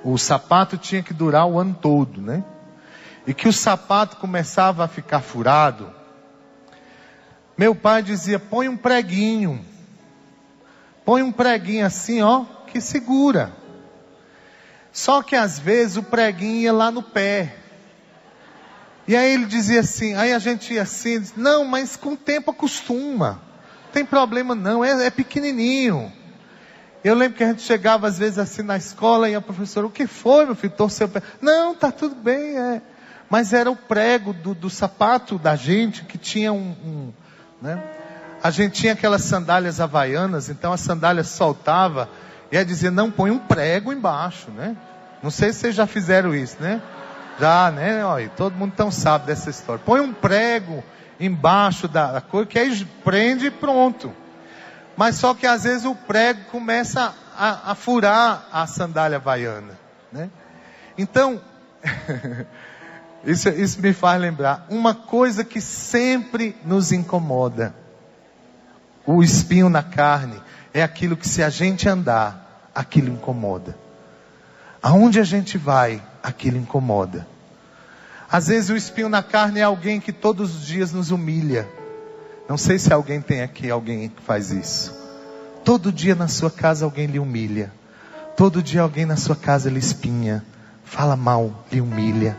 o sapato tinha que durar o ano todo, né? E que o sapato começava a ficar furado, meu pai dizia: põe um preguinho assim, ó, que segura. Só que às vezes o preguinho ia lá no pé. E aí ele dizia assim, aí a gente ia assim, não, mas com o tempo acostuma. Não tem problema não, é pequenininho. Eu lembro que a gente chegava às vezes assim na escola e a professora: o que foi, meu filho? Torceu o pé. Não, tá tudo bem, Mas era o prego do sapato da gente que tinha né? A gente tinha aquelas sandálias havaianas, então a sandália soltava e aí dizia: não, põe um prego embaixo, né? Não sei se vocês já fizeram isso, né? Já, né? Olha, todo mundo então sabe dessa história. Põe um prego embaixo da coisa, que aí prende e pronto. Mas só que às vezes o prego começa a furar a sandália havaiana, né? Então, isso me faz lembrar uma coisa que sempre nos incomoda. O espinho na carne é aquilo que, se a gente andar, aquilo incomoda. Aonde a gente vai, aquilo incomoda. Às vezes o espinho na carne é alguém que todos os dias nos humilha. Não sei se alguém tem aqui alguém que faz isso. Todo dia na sua casa alguém lhe humilha. Todo dia alguém na sua casa lhe espinha. Fala mal, lhe humilha.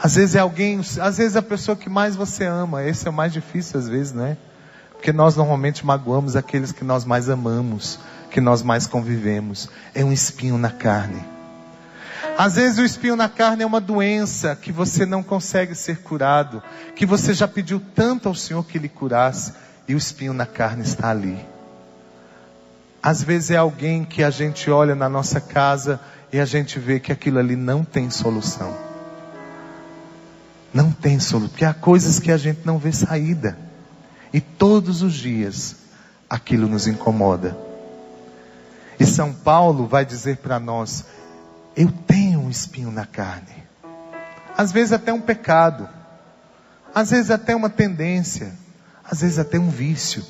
Às vezes às vezes a pessoa que mais você ama. Esse é o mais difícil às vezes, não é? Porque nós normalmente magoamos aqueles que nós mais amamos, que nós mais convivemos. É um espinho na carne. Às vezes o espinho na carne é uma doença que você não consegue ser curado, que você já pediu tanto ao Senhor que lhe curasse, e o espinho na carne está ali. Às vezes é alguém que a gente olha na nossa casa e a gente vê que aquilo ali não tem solução. Não tem solução, porque há coisas que a gente não vê saída. E todos os dias aquilo nos incomoda. E São Paulo vai dizer para nós: eu tenho um espinho na carne. Às vezes até um pecado. Às vezes até uma tendência. Às vezes até um vício.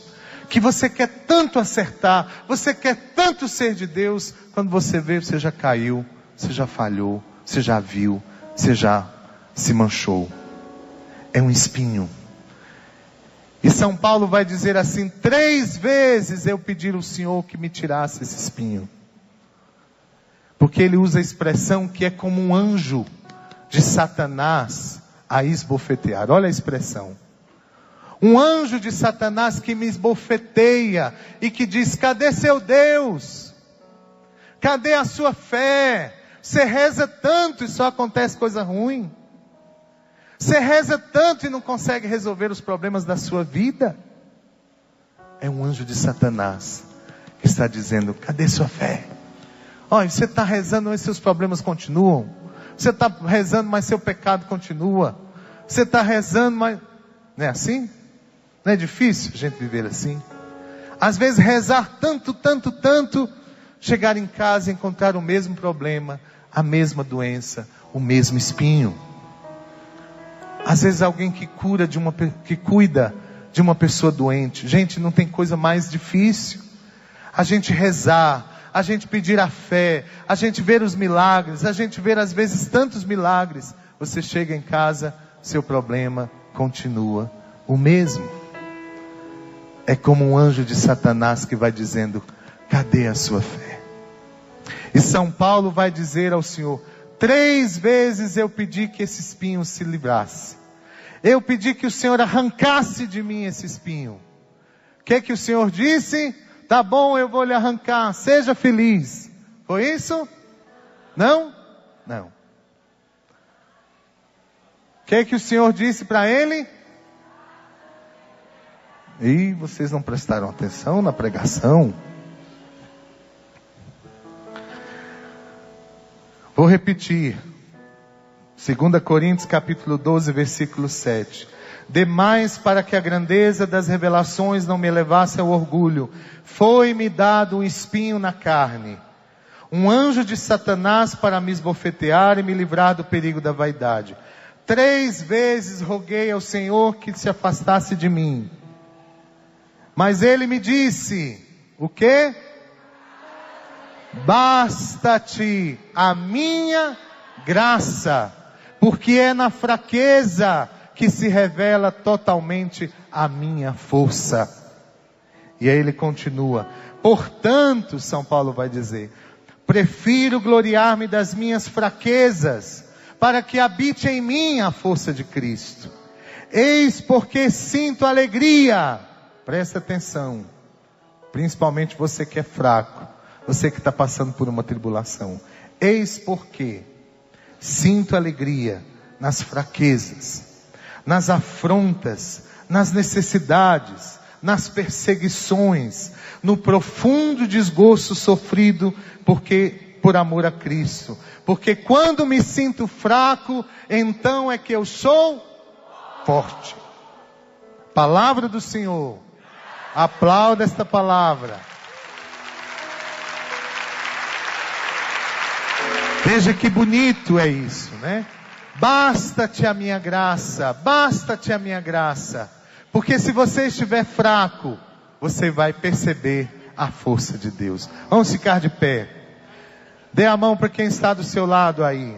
Que você quer tanto acertar. Você quer tanto ser de Deus. Quando você vê, você já caiu. Você já falhou. Você já viu. Você já se manchou. É um espinho. E São Paulo vai dizer assim: 3 vezes eu pedi ao Senhor que me tirasse esse espinho. Porque ele usa a expressão que é como um anjo de Satanás a esbofetear. Olha a expressão. Um anjo de Satanás que me esbofeteia e que diz: cadê seu Deus? Cadê a sua fé? Você reza tanto e só acontece coisa ruim. Você reza tanto e não consegue resolver os problemas da sua vida. É um anjo de Satanás que está dizendo: cadê sua fé? Olha, você está rezando, mas seus problemas continuam. Você está rezando, mas seu pecado continua. Você está rezando, mas... Não é assim? Não é difícil a gente viver assim? Às vezes rezar tanto, chegar em casa e encontrar o mesmo problema, a mesma doença, o mesmo espinho. Às vezes alguém que cuida de uma pessoa doente. Gente, não tem coisa mais difícil. A gente rezar, a gente pedir a fé, a gente ver os milagres, a gente ver às vezes tantos milagres. Você chega em casa, seu problema continua o mesmo. É como um anjo de Satanás que vai dizendo: cadê a sua fé? E São Paulo vai dizer ao Senhor: 3 vezes eu pedi que esse espinho se livrasse. Eu pedi que o Senhor arrancasse de mim esse espinho. O que o Senhor disse? Tá bom, eu vou lhe arrancar, seja feliz. Foi isso? Não? Não. O que o Senhor disse para ele? E vocês não prestaram atenção na pregação? Vou repetir. 2 Coríntios capítulo 12, versículo 7. Demais, para que a grandeza das revelações não me levasse ao orgulho, foi-me dado um espinho na carne, um anjo de Satanás para me esbofetear e me livrar do perigo da vaidade. 3 vezes roguei ao Senhor que se afastasse de mim. Mas ele me disse, o quê? Basta-te a minha graça, porque é na fraqueza que se revela totalmente a minha força. E aí ele continua: portanto, São Paulo vai dizer, prefiro gloriar-me das minhas fraquezas, para que habite em mim a força de Cristo. Eis porque sinto alegria. Presta atenção, principalmente você que é fraco, você que está passando por uma tribulação. Eis porque sinto alegria nas fraquezas, nas afrontas, nas necessidades, nas perseguições, no profundo desgosto sofrido por amor a Cristo. Porque quando me sinto fraco, então é que eu sou forte. Palavra do Senhor. Aplauda esta palavra. Veja que bonito é isso, né? Basta-te a minha graça, basta-te a minha graça. Porque se você estiver fraco, você vai perceber a força de Deus. Vamos ficar de pé. Dê a mão para quem está do seu lado aí.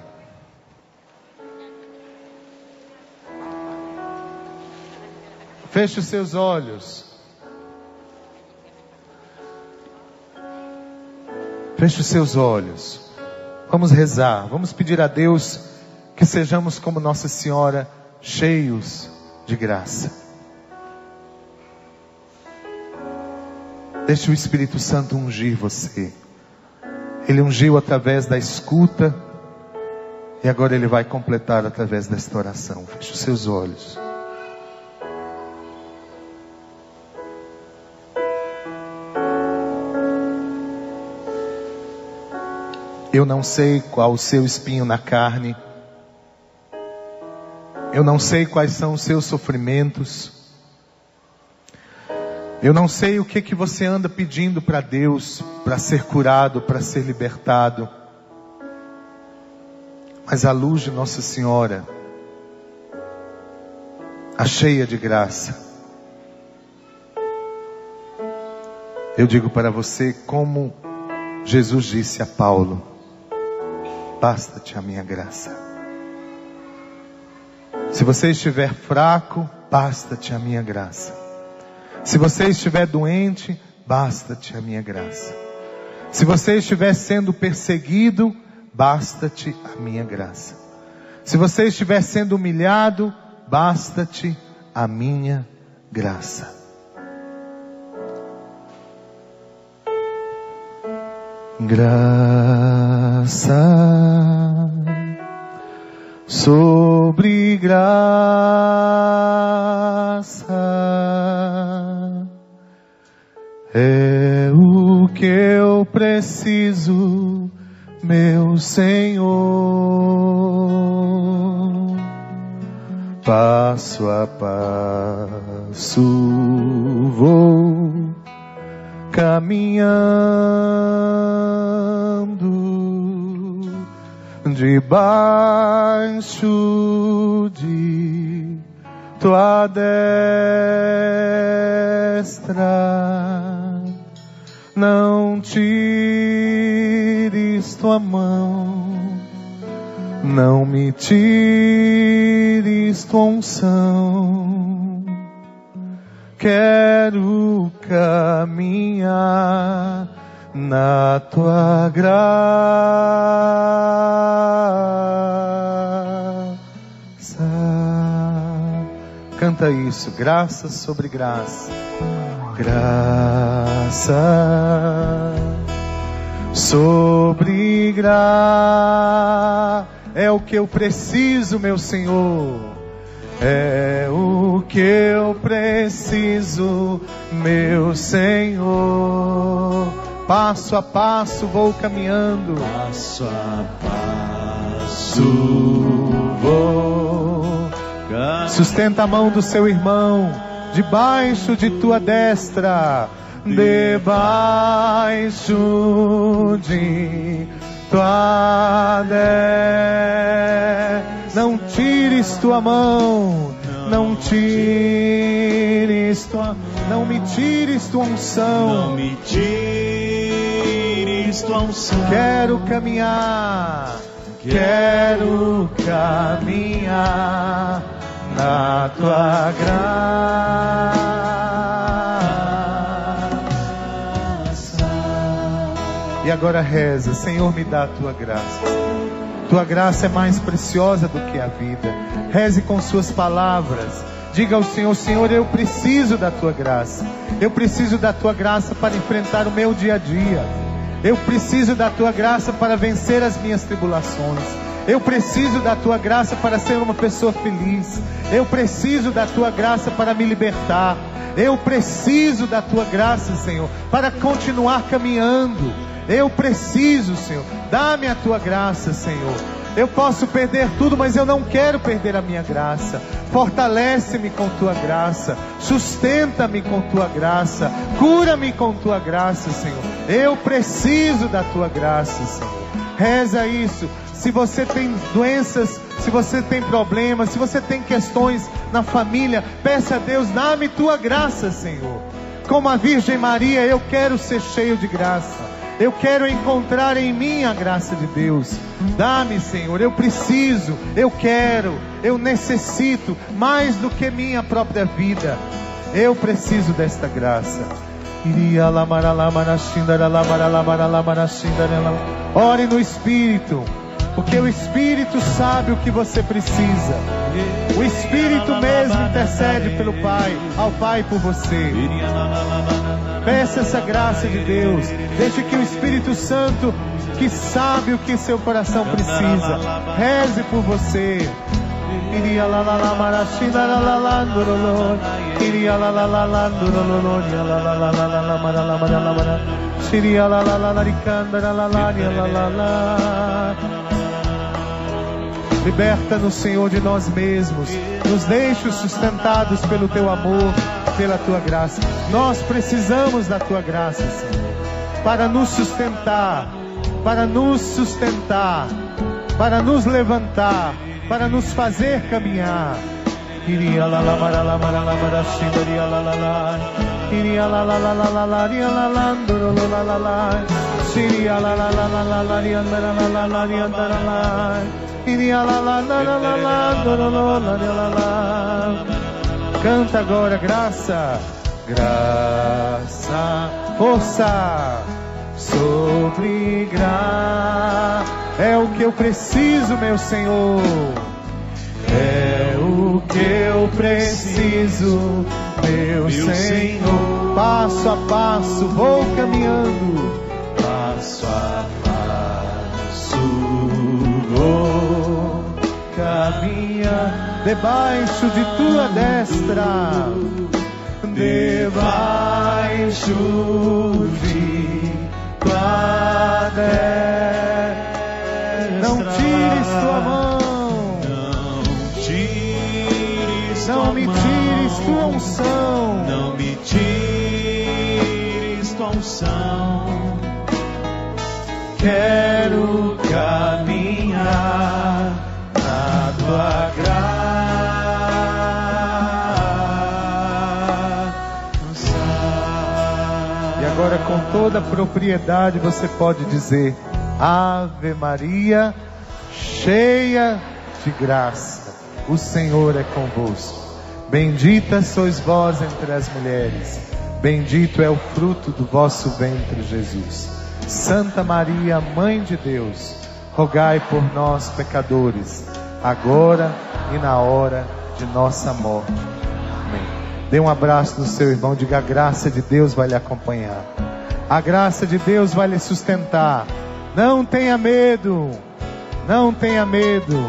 Feche os seus olhos. Feche os seus olhos. Vamos rezar, vamos pedir a Deus que sejamos como Nossa Senhora, cheios de graça. Deixe o Espírito Santo ungir você. Ele ungiu através da escuta, e agora Ele vai completar através desta oração. Feche os seus olhos. Eu não sei qual o seu espinho na carne. Eu não sei quais são os seus sofrimentos. Eu não sei o que você anda pedindo para Deus, para ser curado, para ser libertado. Mas a luz de Nossa Senhora, a cheia de graça, eu digo para você como Jesus disse a Paulo: basta-te a minha graça. Se você estiver fraco, basta-te a minha graça. Se você estiver doente, basta-te a minha graça. Se você estiver sendo perseguido, basta-te a minha graça. Se você estiver sendo humilhado, basta-te a minha graça. Graça sobre graça é o que eu preciso, meu Senhor. Passo a passo vou caminhando debaixo de tua destra. Não tires tua mão, não me tires tua unção. Quero caminhar na tua graça. Canta isso, graça sobre graça. Graça sobre graça. É o que eu preciso, meu Senhor. É o que eu preciso, meu Senhor. Passo a passo vou caminhando. Passo a passo vou caminhando. Sustenta a mão do seu irmão, debaixo de tua destra. Debaixo de tua destra. Não tires tua mão, não tires tua, não me tires tua unção. Não me tires tua unção. Quero caminhar, quero caminhar na tua graça. E agora reza: Senhor, me dá a tua graça. Tua graça é mais preciosa do que a vida. Reze com suas palavras. Diga ao Senhor: Senhor, eu preciso da tua graça. Eu preciso da tua graça para enfrentar o meu dia a dia. Eu preciso da tua graça para vencer as minhas tribulações. Eu preciso da tua graça para ser uma pessoa feliz. Eu preciso da tua graça para me libertar. Eu preciso da tua graça, Senhor, para continuar caminhando. Eu preciso, Senhor. Dá-me a tua graça, Senhor. Eu posso perder tudo, mas eu não quero perder a minha graça. Fortalece-me com tua graça. Sustenta-me com tua graça. Cura-me com tua graça, Senhor. Eu preciso da tua graça, Senhor. Reza isso. Se você tem doenças, se você tem problemas, se você tem questões na família, peça a Deus: dá-me tua graça, Senhor. Como a Virgem Maria, eu quero ser cheio de graça. Eu quero encontrar em mim a graça de Deus. Dá-me, Senhor, eu preciso, eu quero, eu necessito, mais do que minha própria vida. Eu preciso desta graça. Ore no Espírito, porque o Espírito sabe o que você precisa. O Espírito mesmo intercede pelo Pai, ao Pai por você. Peça essa graça de Deus. Deixe que o Espírito Santo, que sabe o que seu coração precisa, reze por você. Liberta-nos, Senhor, de nós mesmos. Nos deixe sustentados pelo teu amor, pela tua graça. Nós precisamos da tua graça, Senhor, para nos sustentar, para nos levantar, para nos fazer caminhar. Canta agora: graça, graça, força sobre graça. É o que eu preciso, meu Senhor. É o que eu preciso, meu Senhor. Passo a passo vou caminhando. Passo a passo vou caminhar debaixo de tua destra. Debaixo de tua destra. Não tires tua mão. Não me tires tua unção. Não me tires tua unção. Quero caminhar com toda a propriedade você pode dizer: Ave Maria, cheia de graça, o Senhor é convosco. Bendita sois vós entre as mulheres, bendito é o fruto do vosso ventre, Jesus. Santa Maria, Mãe de Deus, rogai por nós, pecadores, agora e na hora de nossa morte. Amém. Dê um abraço no seu irmão, diga: a graça de Deus vai lhe acompanhar, a graça de Deus vai lhe sustentar. Não tenha medo, não tenha medo.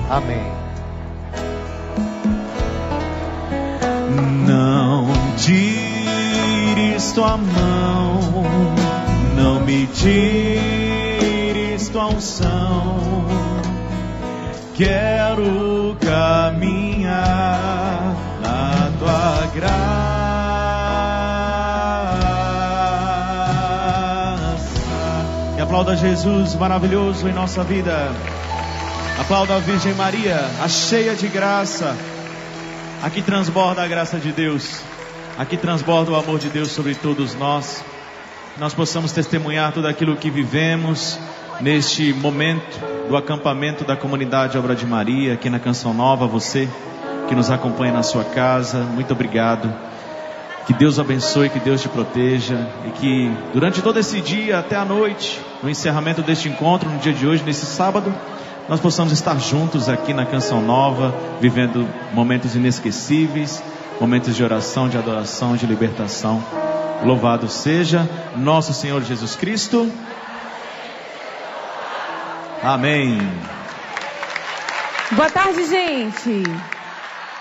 Amém. Não tires tua mão, não me tires tua unção. Quero caminhar na tua graça. E aplauda Jesus maravilhoso em nossa vida. Aplauda a Virgem Maria, a cheia de graça. Aqui transborda a graça de Deus. Aqui transborda o amor de Deus sobre todos nós. Nós possamos testemunhar tudo aquilo que vivemos neste momento do acampamento da comunidade Obra de Maria, aqui na Canção Nova. Você que nos acompanha na sua casa, muito obrigado. Que Deus abençoe, que Deus te proteja. E que durante todo esse dia até a noite, no encerramento deste encontro, no dia de hoje, nesse sábado, nós possamos estar juntos aqui na Canção Nova, vivendo momentos inesquecíveis, momentos de oração, de adoração, de libertação. Louvado seja nosso Senhor Jesus Cristo. Amém. Boa tarde, gente.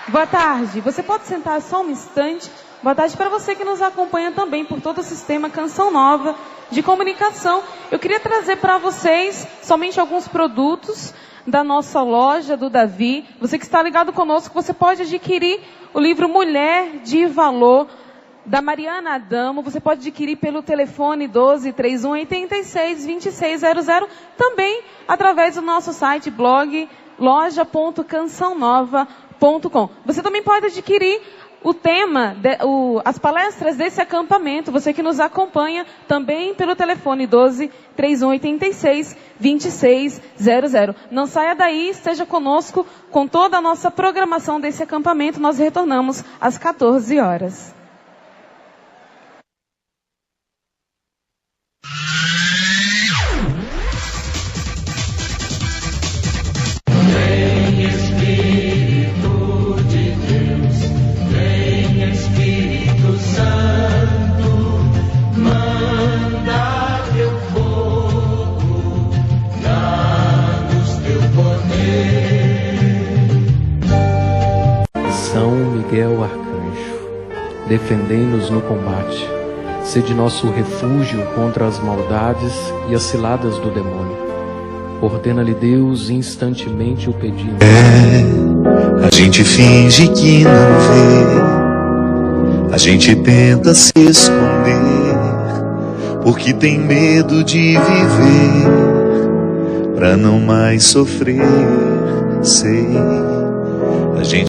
Boa tarde. Você pode sentar só um instante? Boa tarde para você que nos acompanha também por todo o sistema Canção Nova de comunicação. Eu queria trazer para vocês somente alguns produtos da nossa loja do Davi. Você que está ligado conosco, você pode adquirir o livro Mulher de Valor, da Mariana Adamo. Você pode adquirir pelo telefone 12 31 86 2600, também através do nosso site blog loja.cançãonova.com. Você também pode adquirir o tema, as palestras desse acampamento, você que nos acompanha também pelo telefone 12 31 86 2600. Não saia daí, esteja conosco com toda a nossa programação desse acampamento. Nós retornamos às 14 horas. São Miguel Arcanjo, defendei-nos no combate, sede nosso refúgio contra as maldades e as ciladas do demônio. Ordena-lhe Deus, instantemente o pedimos. A gente finge que não vê, a gente tenta se esconder, porque tem medo de viver, pra não mais sofrer, sei. A gente